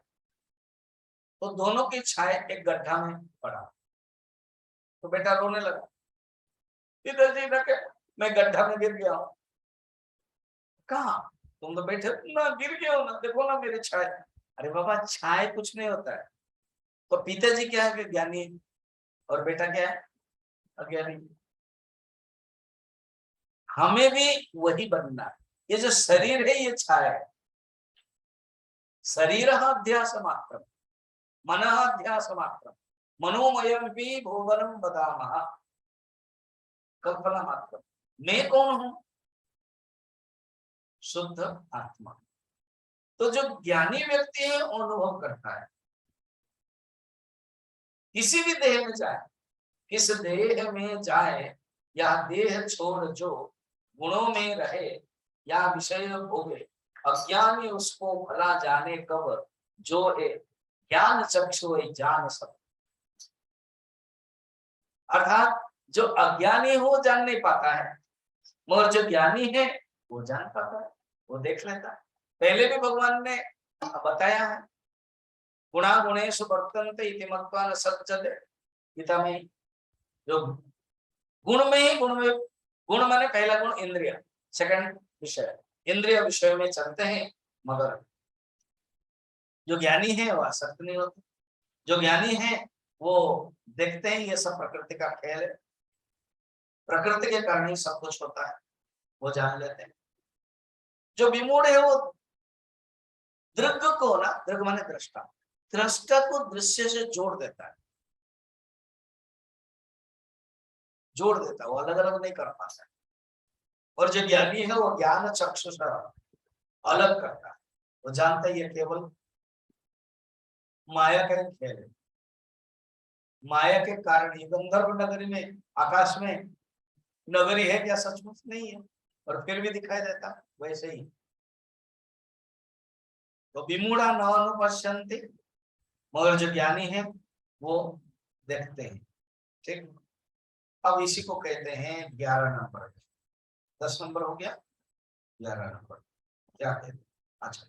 तो दोनों की छाए एक गड्ढा में पड़ा, तो बेटा रोने लगा, पिताजी रखे मैं गड्ढा में गिर गया हूं। कहा तुम तो बैठे ना, गिर गया हो ना, देखो ना मेरी छाए। अरे बाबा छाए कुछ नहीं होता है। तो पिताजी क्या है, ज्ञानी है, और बेटा क्या है, अज्ञानी। हमें भी वही बनना है। ये जो शरीर है ये छाया है। शरीर अध्यास मात्र, मन अध्यास मात्र, मनोमयम भी भुवनम बदामः, कल्पना मात्र। मैं कौन हूं, शुद्ध आत्मा। तो जो ज्ञानी व्यक्ति है वो अनुभव करता है, किसी भी देह में जाए, किस देह में जाए, या देह छोड़ जो गुणों में रहे, या विषय भोगे, अज्ञानी उसको भला जाने कब, जो है ज्ञान चक्षु जान सब। अर्थात जो अज्ञानी हो जान नहीं पाता है, मगर जो ज्ञानी है वो जान पाता है, वो देख लेता है। पहले भी भगवान ने बताया है, गुणा गुणेषु वर्तन्ते इति मत्वा न सज्जते। गीता में जो गुण में ही गुण में, गुण माने पहला गुण इंद्रिय, सेकंड विषय, इंद्रिय विषय में चलते हैं, मगर जो ज्ञानी है वो आसक्त नहीं होते। जो ज्ञानी है वो देखते हैं ये सब प्रकृति का खेल है, प्रकृति के कारण ही सब कुछ होता है, वो जान लेते हैं। जो विमूढ़ है वो दृग को ना, दृग माने दृष्टा, दृष्टा को दृश्य से जोड़ देता है, जोड़ देता है, वो अलग अलग नहीं कर पाता है। और जो ज्ञानी है वो ज्ञान चक्षुष अलग करता है, वो जानता है ये केवल माया का खेल है। माया के कारण ही गंधर्व नगरी में, आकाश में नगरी है क्या, सचमुच नहीं है, और फिर भी दिखाई देता वैसे ही। तो विमूढ़ा न अनुपश्यन्ति, मगर जो ज्ञानी है वो देखते हैं। ठीक, अब इसी को कहते हैं 11 नंबर। 10 नंबर हो गया, 11 नंबर क्या कहते हैं। अच्छा,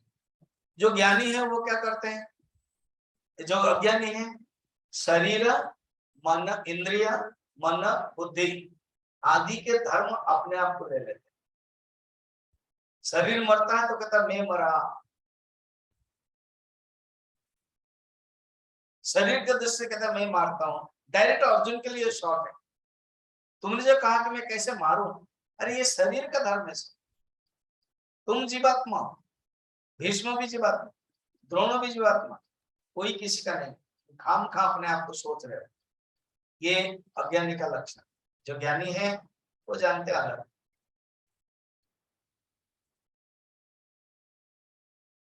जो ज्ञानी है वो क्या करते हैं, जो अज्ञानी है शरीर मन इंद्रिय मन बुद्धि आदि के धर्म अपने आप को ले लेते हैं। शरीर मरता है तो कहता मैं मरा, शरीर के दृष्टि से कहता मैं मारता हूं। डायरेक्ट अर्जुन के लिए शॉर्ट है, तुमने जो कहा कि मैं कैसे मारूं, अरे ये शरीर का धर्म है। तुम जीवात्मा, भीष्म भी जीवात्मा, द्रोण भी जीवात्मा, कोई किसी का नहीं। खाम खा अपने आप को सोच रहे हो, ये अज्ञानी का लक्षण। जो ज्ञानी है वो जानते अलग।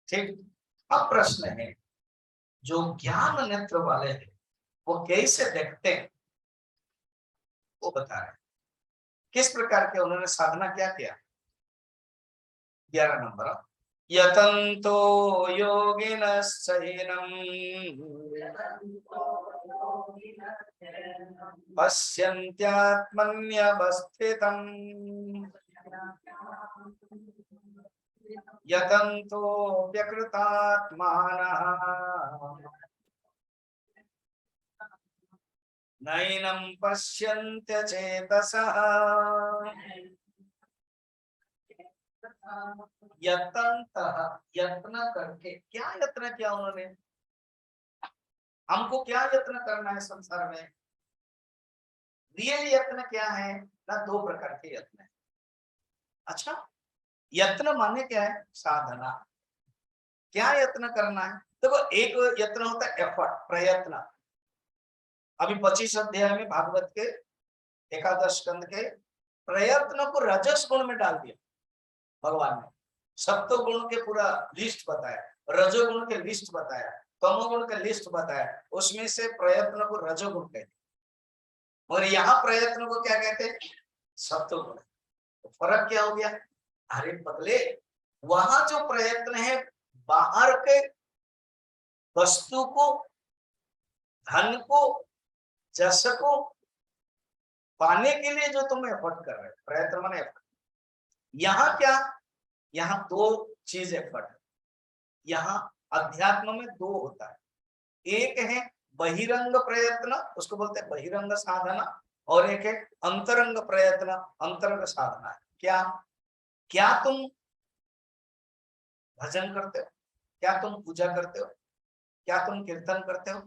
ठीक, अब प्रश्न है जो ज्ञान नेत्र वाले हैं वो कैसे देखते हैं, वो बता रहे हैं। किस प्रकार के उन्होंने साधना क्या किया। 11 नंबर, यतन्तो योगिनश्चैनं पश्यन्त्यात्मन्यवस्थितम् यतन्तो व्यकृतात्मानः नैनं पश्यन्त्यचेतसः। यत्न करके, क्या यत्न किया उन्होंने, हमको क्या यत्न करना है संसार में। रियल यत्न क्या है ना, 2 प्रकार के यत्न है। अच्छा, यत्न माने क्या है, साधना। क्या यत्न करना है, देखो एक यत्न होता है एफर्ट, प्रयत्न। अभी 25 अध्याय में भागवत के एकादश स्कंद के प्रयत्न को रजस गुण में डाल दिया भगवान ने। सत्व गुण के पूरा लिस्ट बताया, रजोगुण के लिस्ट बताया, तमोगुण का लिस्ट बताया, उसमें से प्रयत्न को रजोगुण कहते, और यहाँ प्रयत्न को क्या कहते हैं, सत्व गुण। तो फर्क क्या हो गया, अरे बदले वहां जो प्रयत्न है बाहर के वस्तु को, धन को, जस को पाने के लिए जो तुम एफर्ट कर रहे हो, प्रयत्न माने एफर्ट, यहाँ क्या, यहाँ दो चीज एफर्ट है। यहाँ अध्यात्म में दो होता है, एक है बहिरंग प्रयत्न, उसको बोलते हैं बहिरंग साधना, और एक है अंतरंग प्रयत्न, अंतरंग साधना। क्या क्या तुम भजन करते हो, क्या तुम पूजा करते हो, क्या तुम कीर्तन करते हो,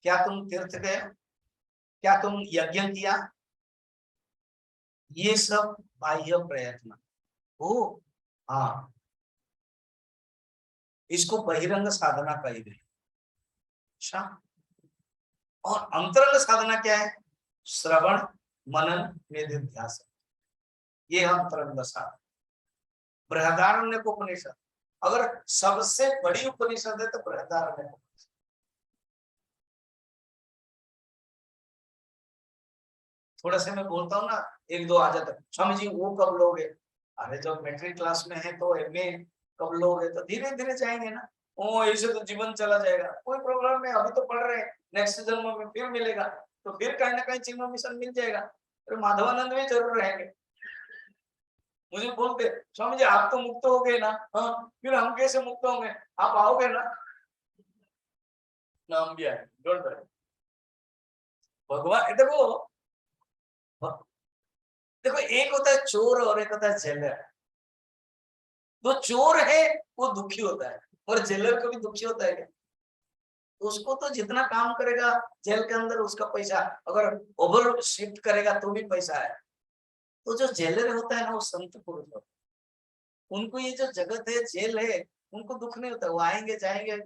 क्या तुम तीर्थ गए, क्या तुम यज्ञ किया, ये सब बाह्य प्रयत्न हो। हाँ, इसको बहिरंग साधना कही गई। अच्छा, और अंतरंग साधना क्या है, श्रवण मनन निधिध्यासन, ये अंतरंग साधना। बृहदारण्यक उपनिषद, अगर सबसे बड़ी उपनिषद है तो बृहदारण्यक। थोड़ा से मैं बोलता हूँ ना, एक दो आ जाता है, स्वामी जी वो कब लोगे, अरे जब मैट्रिक क्लास में है तो एमए कब लोगे, तो धीरे धीरे जाएंगे ना। ओ ऐसे तो जीवन चला जाएगा, कोई प्रॉब्लम नहीं, अभी तो पढ़ रहे हैं, नेक्स्ट जन्म में फिर मिलेगा, तो फिर कहीं ना कहीं चिन्ह मिशन मिल जाएगा। फिर माधवानंद भी जरूर रहेंगे। मुझे बोलते स्वामी जी आप तो मुक्त हो गए ना, हाँ फिर हम कैसे मुक्त होंगे, आप आओगे ना, नाम भी आए, डोंट वरी। भगवान देखो, देखो एक होता है चोर और एक होता है जेलर। जो चोर है वो दुखी होता है, और जेलर कभी दुखी होता है क्या, उसको तो जितना काम करेगा जेल के अंदर उसका पैसा, अगर ओवर शिफ्ट करेगा तो भी पैसा है। तो जो जेलर होता है ना वो संत पुरुष होता है, उनको ये जो जगत है जेल है, उनको दुख नहीं होता, वो आएंगे जाएंगे,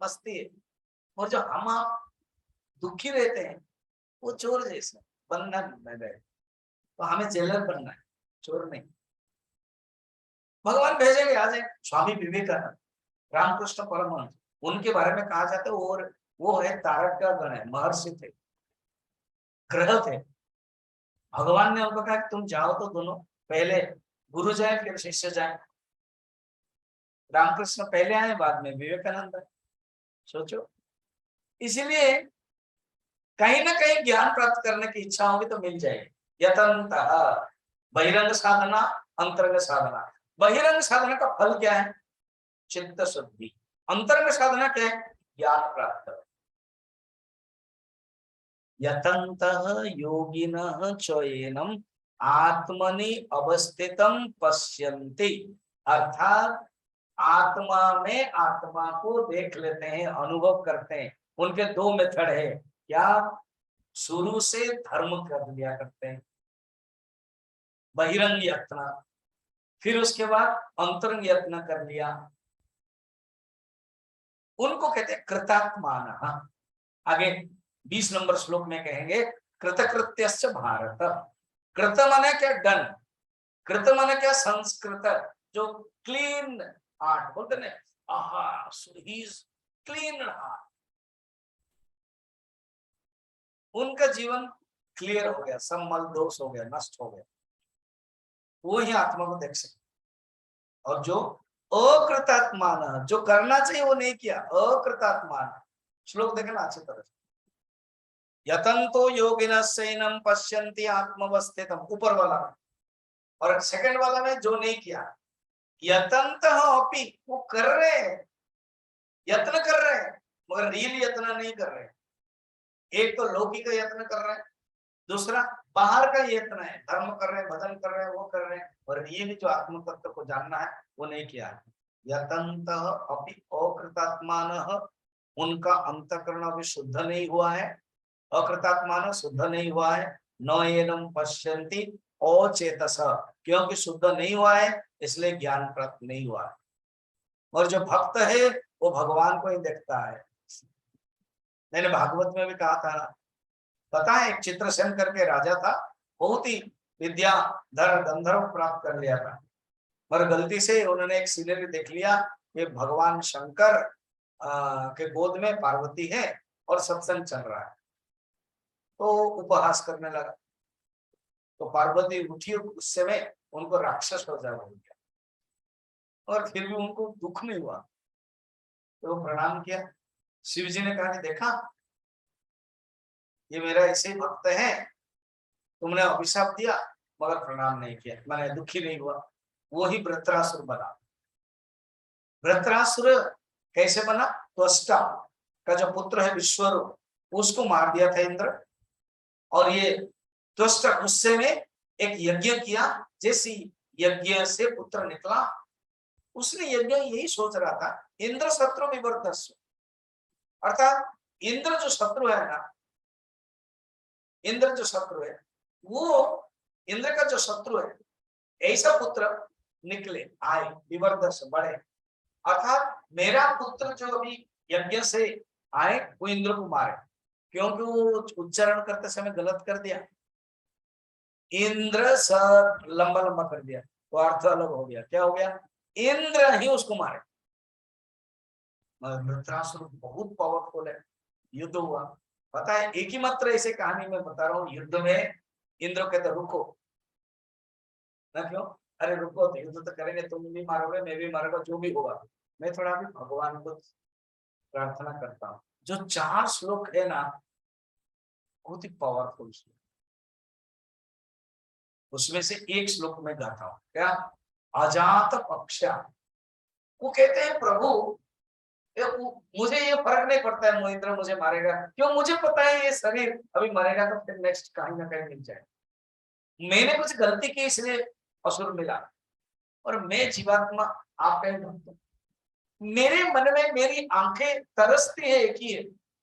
मस्ती है। और जो हम आप दुखी रहते हैं वो चोर जैसे बनना नहीं है, तो हमें जेलर बनना है, चोर नहीं। भगवान भेजेंगे आ जाए, स्वामी विवेकानंद, रामकृष्ण परमहंस, उनके बारे में कहा जाता है, और वो है तारक का गण है, महर्षि थे, ग्रह थे। भगवान ने उनको कहा कि तुम जाओ तो दोनों, पहले गुरु जाए फिर शिष्य जाए। रामकृष्ण पहले आए, बाद में विवेकानंद आए। सोचो, इसीलिए कहीं ना कहीं ज्ञान प्राप्त करने की इच्छा होगी तो मिल जाएगी। यतन्तः बहिरंग साधना, अंतरंग साधना। बहिरंग साधना का फल क्या है, चित्त शुद्धि। अंतरंग साधना क्या है, ज्ञान प्राप्त। यतन्तः योगिनः चैनम आत्मनि अवस्थितम पश्यन्ति, अर्थात आत्मा में आत्मा को देख लेते हैं, अनुभव करते हैं। उनके दो मेथड है, क्या, शुरू से धर्म कर लिया करते हैं, बहिरंग यत्न, फिर उसके बाद अंतरंग यत्न कर लिया, उनको कहते हैं कृतात्मान। आगे 20 नंबर श्लोक में कहेंगे कृतकृत्यश्च भारत। कृत माने क्या, डन। कृत माने क्या, संस्कृत, जो क्लीन हार्ट बोलते ना, आहा ही इज क्लीन हार्ट, उनका जीवन क्लियर हो गया, सब मल दोष हो गया, नष्ट हो गया, वो ही आत्मा को देख सकते। और जो अकृतात्मान, जो करना चाहिए वो नहीं किया, अकृतात्मान, श्लोक देखना अच्छी तरह से। यतन्तो योगिनस्सैनं पश्यन्ति आत्मवस्थितम, ऊपर वाला में, और सेकंड वाला में जो नहीं किया, यतन्तः अपि, वो कर रहे हैं, यत्न कर रहे हैं, मगर रियल यत्न नहीं कर रहे हैं। एक तो लौकिक यत्न कर रहे हैं, दूसरा बाहर का यत्न है, धर्म कर रहे हैं, भजन कर रहे हैं, वो कर रहे हैं, और रियल जो आत्म तत्व को जानना है वो नहीं किया। यतन्तः अपि अकृतात्मानः, उनका अंतःकरण अभी शुद्ध नहीं हुआ है, अकृतात्मान शुद्ध नहीं हुआ है, न एनम पश्यन्ति अचेतस, क्योंकि शुद्ध नहीं हुआ है इसलिए ज्ञान प्राप्त नहीं हुआ है। और जो भक्त है वो भगवान को ही देखता है। मैंने भागवत में भी कहा था ना, पता है एक चित्रसेन करके राजा था, बहुत ही विद्याधर गंधर्व प्राप्त कर लिया था, पर गलती से उन्होंने एक सीनरी देख लिया कि भगवान शंकर के गोद में पार्वती है और सत्संग चल रहा है, तो उपहास करने लगा। तो पार्वती उठी, गुस्से में उनको राक्षस हो जा बोल दिया, और फिर भी उनको दुख नहीं हुआ, तो प्रणाम किया। शिव जी ने कहा कि देखा ये मेरा ऐसे ही भक्त है, तुमने अभिशाप दिया मगर प्रणाम नहीं किया, मैंने दुखी नहीं हुआ। वो ही वृत्रासुर बना। वृत्रासुर कैसे बना? त्वष्टा का जो पुत्र है विश्वरूप, उसको मार दिया था इंद्र। और ये त्वष्टा गुस्से में एक यज्ञ किया, जैसी यज्ञ से पुत्र निकला, उसने यज्ञ यही सोच रहा था, इंद्र शत्रु विवर्तस्व, अर्थात इंद्र जो शत्रु है ना, इंद्र जो शत्रु है, वो इंद्र का जो शत्रु है, ऐसा पुत्र निकले, आए, विवर्तस्व, बढ़े। अर्थात मेरा पुत्र जो अभी यज्ञ से आए, वो इंद्र को मारे, क्योंकि वो उच्चारण करते समय गलत कर दिया, इंद्र सब लंबा लंबा कर दिया, तो अर्थ अलग हो गया। क्या हो गया? इंद्र ही उसको मारे। वृत्रासुर बहुत पावरफुल है। युद्ध हुआ, पता है, एक ही मात्र ऐसे कहानी में बता रहा हूँ, युद्ध में इंद्र कहते रुको ना, क्यों? अरे रुको, तो युद्ध तो करेंगे, तुम भी मारोगे, मैं भी मारूंगा, जो भी होगा। मैं थोड़ा भी भगवान को प्रार्थना करता हूँ। जो 4 श्लोक है ना, बहुत ही पावरफुल श्लोक, उसमें से एक श्लोक में गाता हूँ। क्या? अजात पक्षा। वो कहते हैं प्रभु, मुझे ये फर्क नहीं पड़ता है, मोहिंद्र मुझे मारेगा, क्यों? मुझे पता है ये शरीर अभी मरेगा तो फिर नेक्स्ट कहीं ना कहीं मिल जाए। मैंने कुछ गलती की इसलिए असुर मिला, और मैं जीवात्मा, आप कहीं भक्त हूं। मेरे मन में मेरी आंखें तरसती है एक ही है,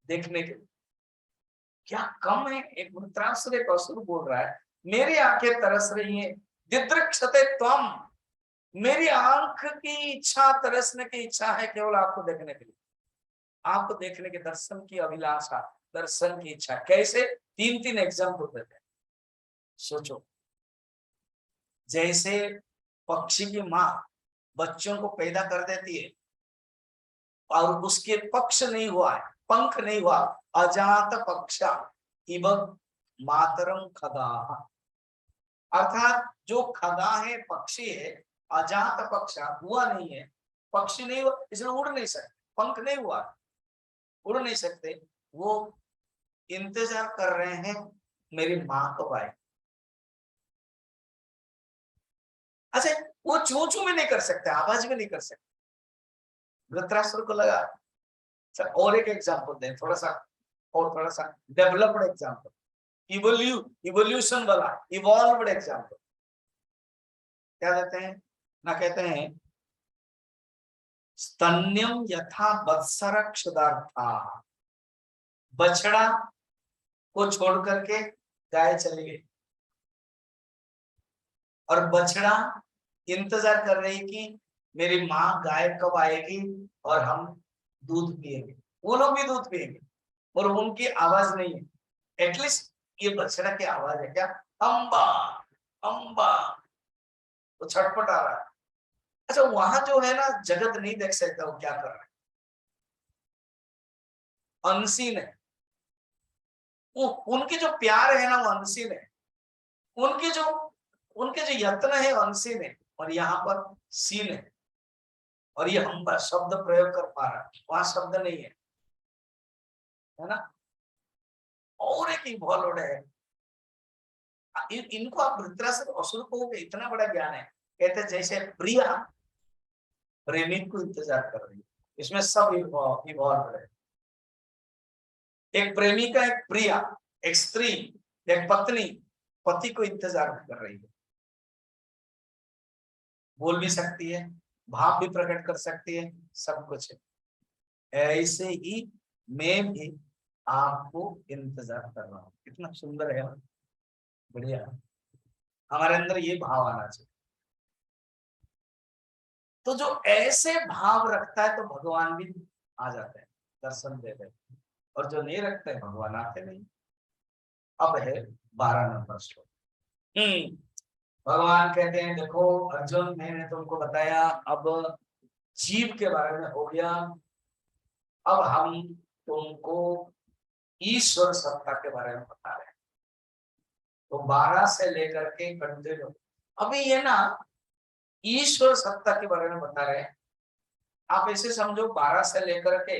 देखने के लिए। क्या कम है? एक वृत्रासुर एक असुर बोल रहा है, मेरी आंखें तरस रही है, दिदृक्षते त्वम, मेरी आंख की इच्छा, तरसने की इच्छा है केवल आपको देखने के लिए, आपको देखने के दर्शन की अभिलाषा, दर्शन की इच्छा। कैसे? 3 एग्जाम्पल देते हैं, सोचो। जैसे पक्षी की माँ बच्चों को पैदा कर देती है, और उसके पक्ष नहीं हुआ है, पंख नहीं हुआ, अजात पक्षा इव मातरम खगा, अर्थात जो खगा है, पक्षी है, अजात पक्षा हुआ नहीं है, पक्षी नहीं हुआ, इसलिए उड़ नहीं सकते, पंख नहीं हुआ, उड़ नहीं सकते, वो इंतजार कर रहे हैं मेरी माँ कब आए। अच्छा, वो चू चू भी नहीं कर सकते, आवाज भी नहीं कर सकते। वृत्रासुर को लगा। अच्छा, और एक एग्जांपल दें, थोड़ा सा और थोड़ा सा डेवलप्ड एग्जांपल, इवोल्यूशन वाला, इवॉल्व्ड एग्जांपल। क्या देते हैं ना, कहते हैं स्तन्यम यथा वत्सर क्षुदार्था, बछड़ा को छोड़ करके गाय चली गई, और बछड़ा इंतजार कर रही कि मेरी माँ गाय कब आएगी और हम दूध पिएंगे। वो लोग भी दूध पिएंगे, और उनकी आवाज नहीं है, एटलीस्ट ये बछड़ा की आवाज है। क्या? अम्बा अम्बा, तो छटपट आ रहा है। अच्छा, वहां जो है ना, जगत नहीं देख सकता वो क्या कर रहा है, अनसीन है। वो उनके जो प्यार है ना, वो अनसीन है, उनके जो उनके जो यत्न है अनसीन है, और यहाँ पर सीन है, और ये हम शब्द प्रयोग कर पा रहा है, वहां शब्द नहीं है ना। और एक इवॉल्व है, इनको आप वृत्रासुर असुर को इतना बड़ा ज्ञान है, कहते जैसे प्रिया प्रेमी को इंतजार कर रही है, इसमें सब इवॉल्व है। एक प्रेमिका, एक प्रिया, एक स्त्री, एक पत्नी पति को इंतजार कर रही है, बोल भी सकती है, भाव भी प्रकट कर सकती है, सब कुछ है। ऐसे ही मैं भी आपको इंतजार कर रहा हूँ। कितना सुंदर है, बढ़िया। हमारे अंदर ये भाव आना चाहिए। तो जो ऐसे भाव रखता है, तो भगवान भी आ जाते हैं, दर्शन देते हैं, और जो नहीं रखते हैं, भगवान आते नहीं। अब है 12 नंबर श्लोक। भगवान कहते हैं, देखो अर्जुन, मैंने तुमको बताया, अब जीव के बारे में हो गया, अब हम तुमको ईश्वर सत्ता के बारे में बता रहे हैं। तो 12 से लेकर के कंटिन्यू अभी ये ना ईश्वर सत्ता के बारे में बता रहे हैं। आप ऐसे समझो, 12 से लेकर के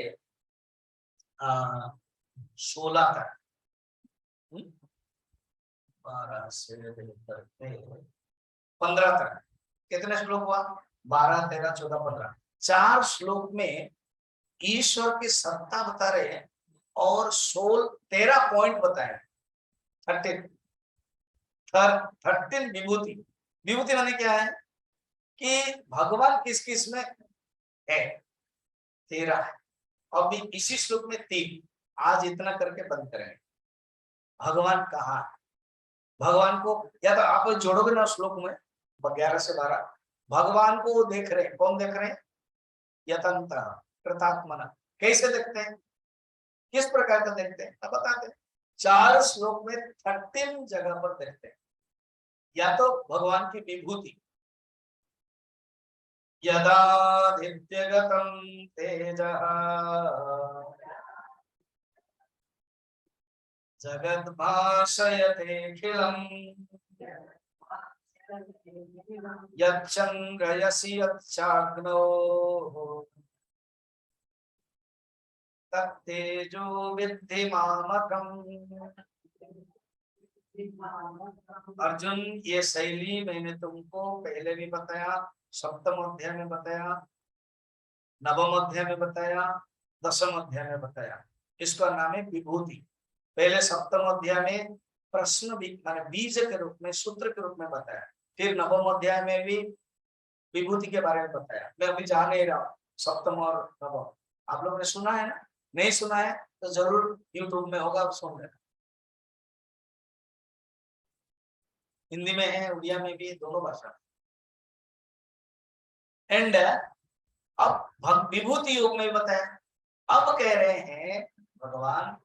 16 तक 12 से लेकर के 15 तक कितने श्लोक हुआ? 12, 13, 14, 15। 4 श्लोक में ईश्वर की सत्ता बता रहे हैं और 13 पॉइंट बताए। 13 विभूति। विभूति माने क्या है कि भगवान किस किस में है? 13 है। अभी इसी श्लोक में 3। आज इतना करके बंद करेंगे। भगवान कहाँ है? भगवान को या तो आप जोड़ोगे ना श्लोक में 11 से 12, भगवान को वो देख रहे हैं। कौन देख रहे हैं? यतंत कृतात्मना। कैसे देखते हैं? किस प्रकार का देखते हैं? अब बताते हैं। 4 श्लोक में 13 जगह पर देखते हैं। या तो भगवान की विभूति, यदादित्यगतं तेजः जगद्भाषयतेऽखिलम् यच्चन्द्रयसि यच्चाग्नौ तत्तेजो विद्धि मामकम्। अर्जुन, ये शैली मैंने तुमको पहले भी बताया, सप्तम अध्याय में बताया, नवम अध्याय में बताया, दसम अध्याय में बताया। इसका नाम है विभूति। पहले सप्तम अध्याय में प्रश्न माने बीज के रूप में, सूत्र के रूप में बताया। फिर नवम अध्याय में भी विभूति के बारे में बताया। मैं अभी जा नहीं रहा हूँ सप्तम और नवम। आप लोगों ने सुना है ना? नहीं सुना है तो जरूर यूट्यूब में होगा, सुन लेना। हिंदी में है, उड़िया में भी, दोनों भाषा। एंड अब विभूति योग में बताया। अब कह रहे हैं भगवान,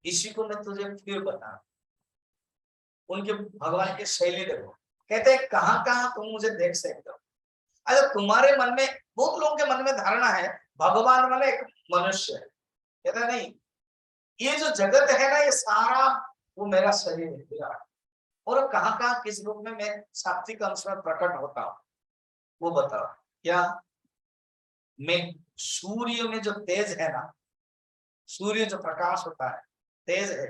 इसी को मैं तुझे फिर बता। उनके भगवान की शैली देखो। कहते हैं कहां कहां तुम मुझे देख सकते हो। अच्छा, तुम्हारे मन में, बहुत लोगों के मन में धारणा है भगवान माने एक मनुष्य है। कहता नहीं, ये जो जगत है ना, ये सारा वो मेरा शरीर है, विराट। और कहां कहां किस रूप में मैं सात्विक अंश में प्रकट होता हूं, वो बताओ। क्या मैं सूर्य में जो तेज है ना, सूर्य जो प्रकाश होता है, तेज है।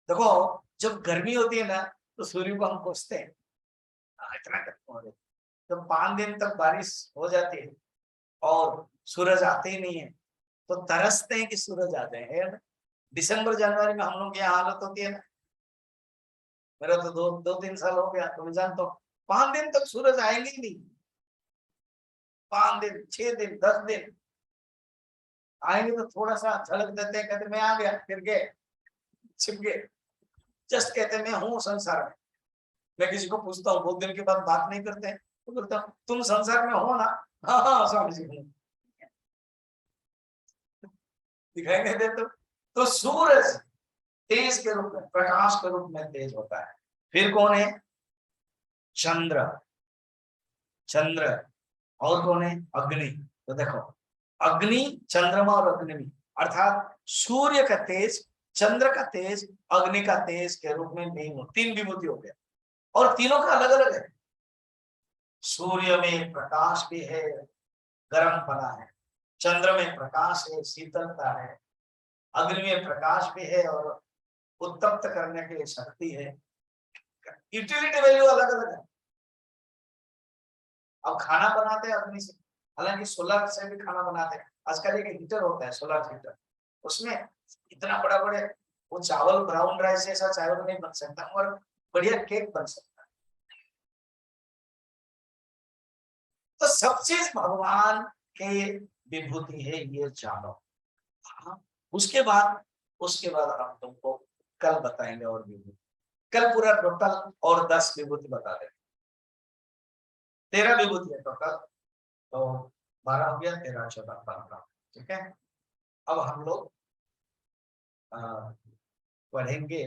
देखो, जब गर्मी होती है ना तो सूर्य को हम कोसते हैं, इतना गर्म हो रही है। जब 5 दिन तक बारिश हो जाती है और सूरज आते ही नहीं है तो तरसते हैं कि सूरज आ जाए, है ना? दिसंबर जनवरी में हम लोग की यहाँ हालत होती है ना। मेरा तो 2-3 साल हो गया, तो मैं जानता हूँ 5 दिन तक सूरज आएंगे ही नहीं। 5 दिन, 6 दिन, 10 दिन आएंगे तो थोड़ा सा झलक देते हैं, कहते मैं आ गया, फिर गए, छिप गए। जस्ट कहते मैं हूँ संसार में। मैं किसी को पूछता हूँ, बहुत दिन के बाद बात नहीं करते हैं, तो बोलता हूँ तुम संसार में हो ना? हाँ हाँ स्वामी जी हूँ। दिखाई नहीं देते तो सूरज तेज के रूप में, प्रकाश के रूप में तेज होता है। फिर कौन है? चंद्र। चंद्र। और कौन है? अग्नि। तो देखो, अग्नि, चंद्रमा और अग्नि, अर्थात सूर्य का तेज, चंद्र का तेज, अग्नि का तेज के रूप में नहीं हो। 3 विभूति हो गया और तीनों का अलग अलग है। सूर्य में प्रकाश भी है, गर्म पना है। चंद्र में प्रकाश है, शीतलता है। अग्नि में प्रकाश भी है और उत्तप्त करने के लिए शक्ति है। यूटिलिटी वैल्यू अलग अलग है। अब खाना बनाते हैं अग्नि से, हालांकि सोलर से भी खाना बनाते हैं। आजकल एक हीटर होता है, सोलर हीटर, उसमें इतना बड़ा बड़े वो चावल, ब्राउन राइस ऐसा चावल नहीं बन सकता और बढ़िया केक बन सकता है। तो सब चीज भगवान के विभूति है, ये जानो। हाँ, उसके बाद हम तुमको कल बताएंगे और विभूति। कल पूरा टोटल और 10 विभूति बता देंगे। 13 विभूति है टोटल, तो 12 हो गया, 13, 14, 15। ठीक है। अब हम लोग पढ़ेंगे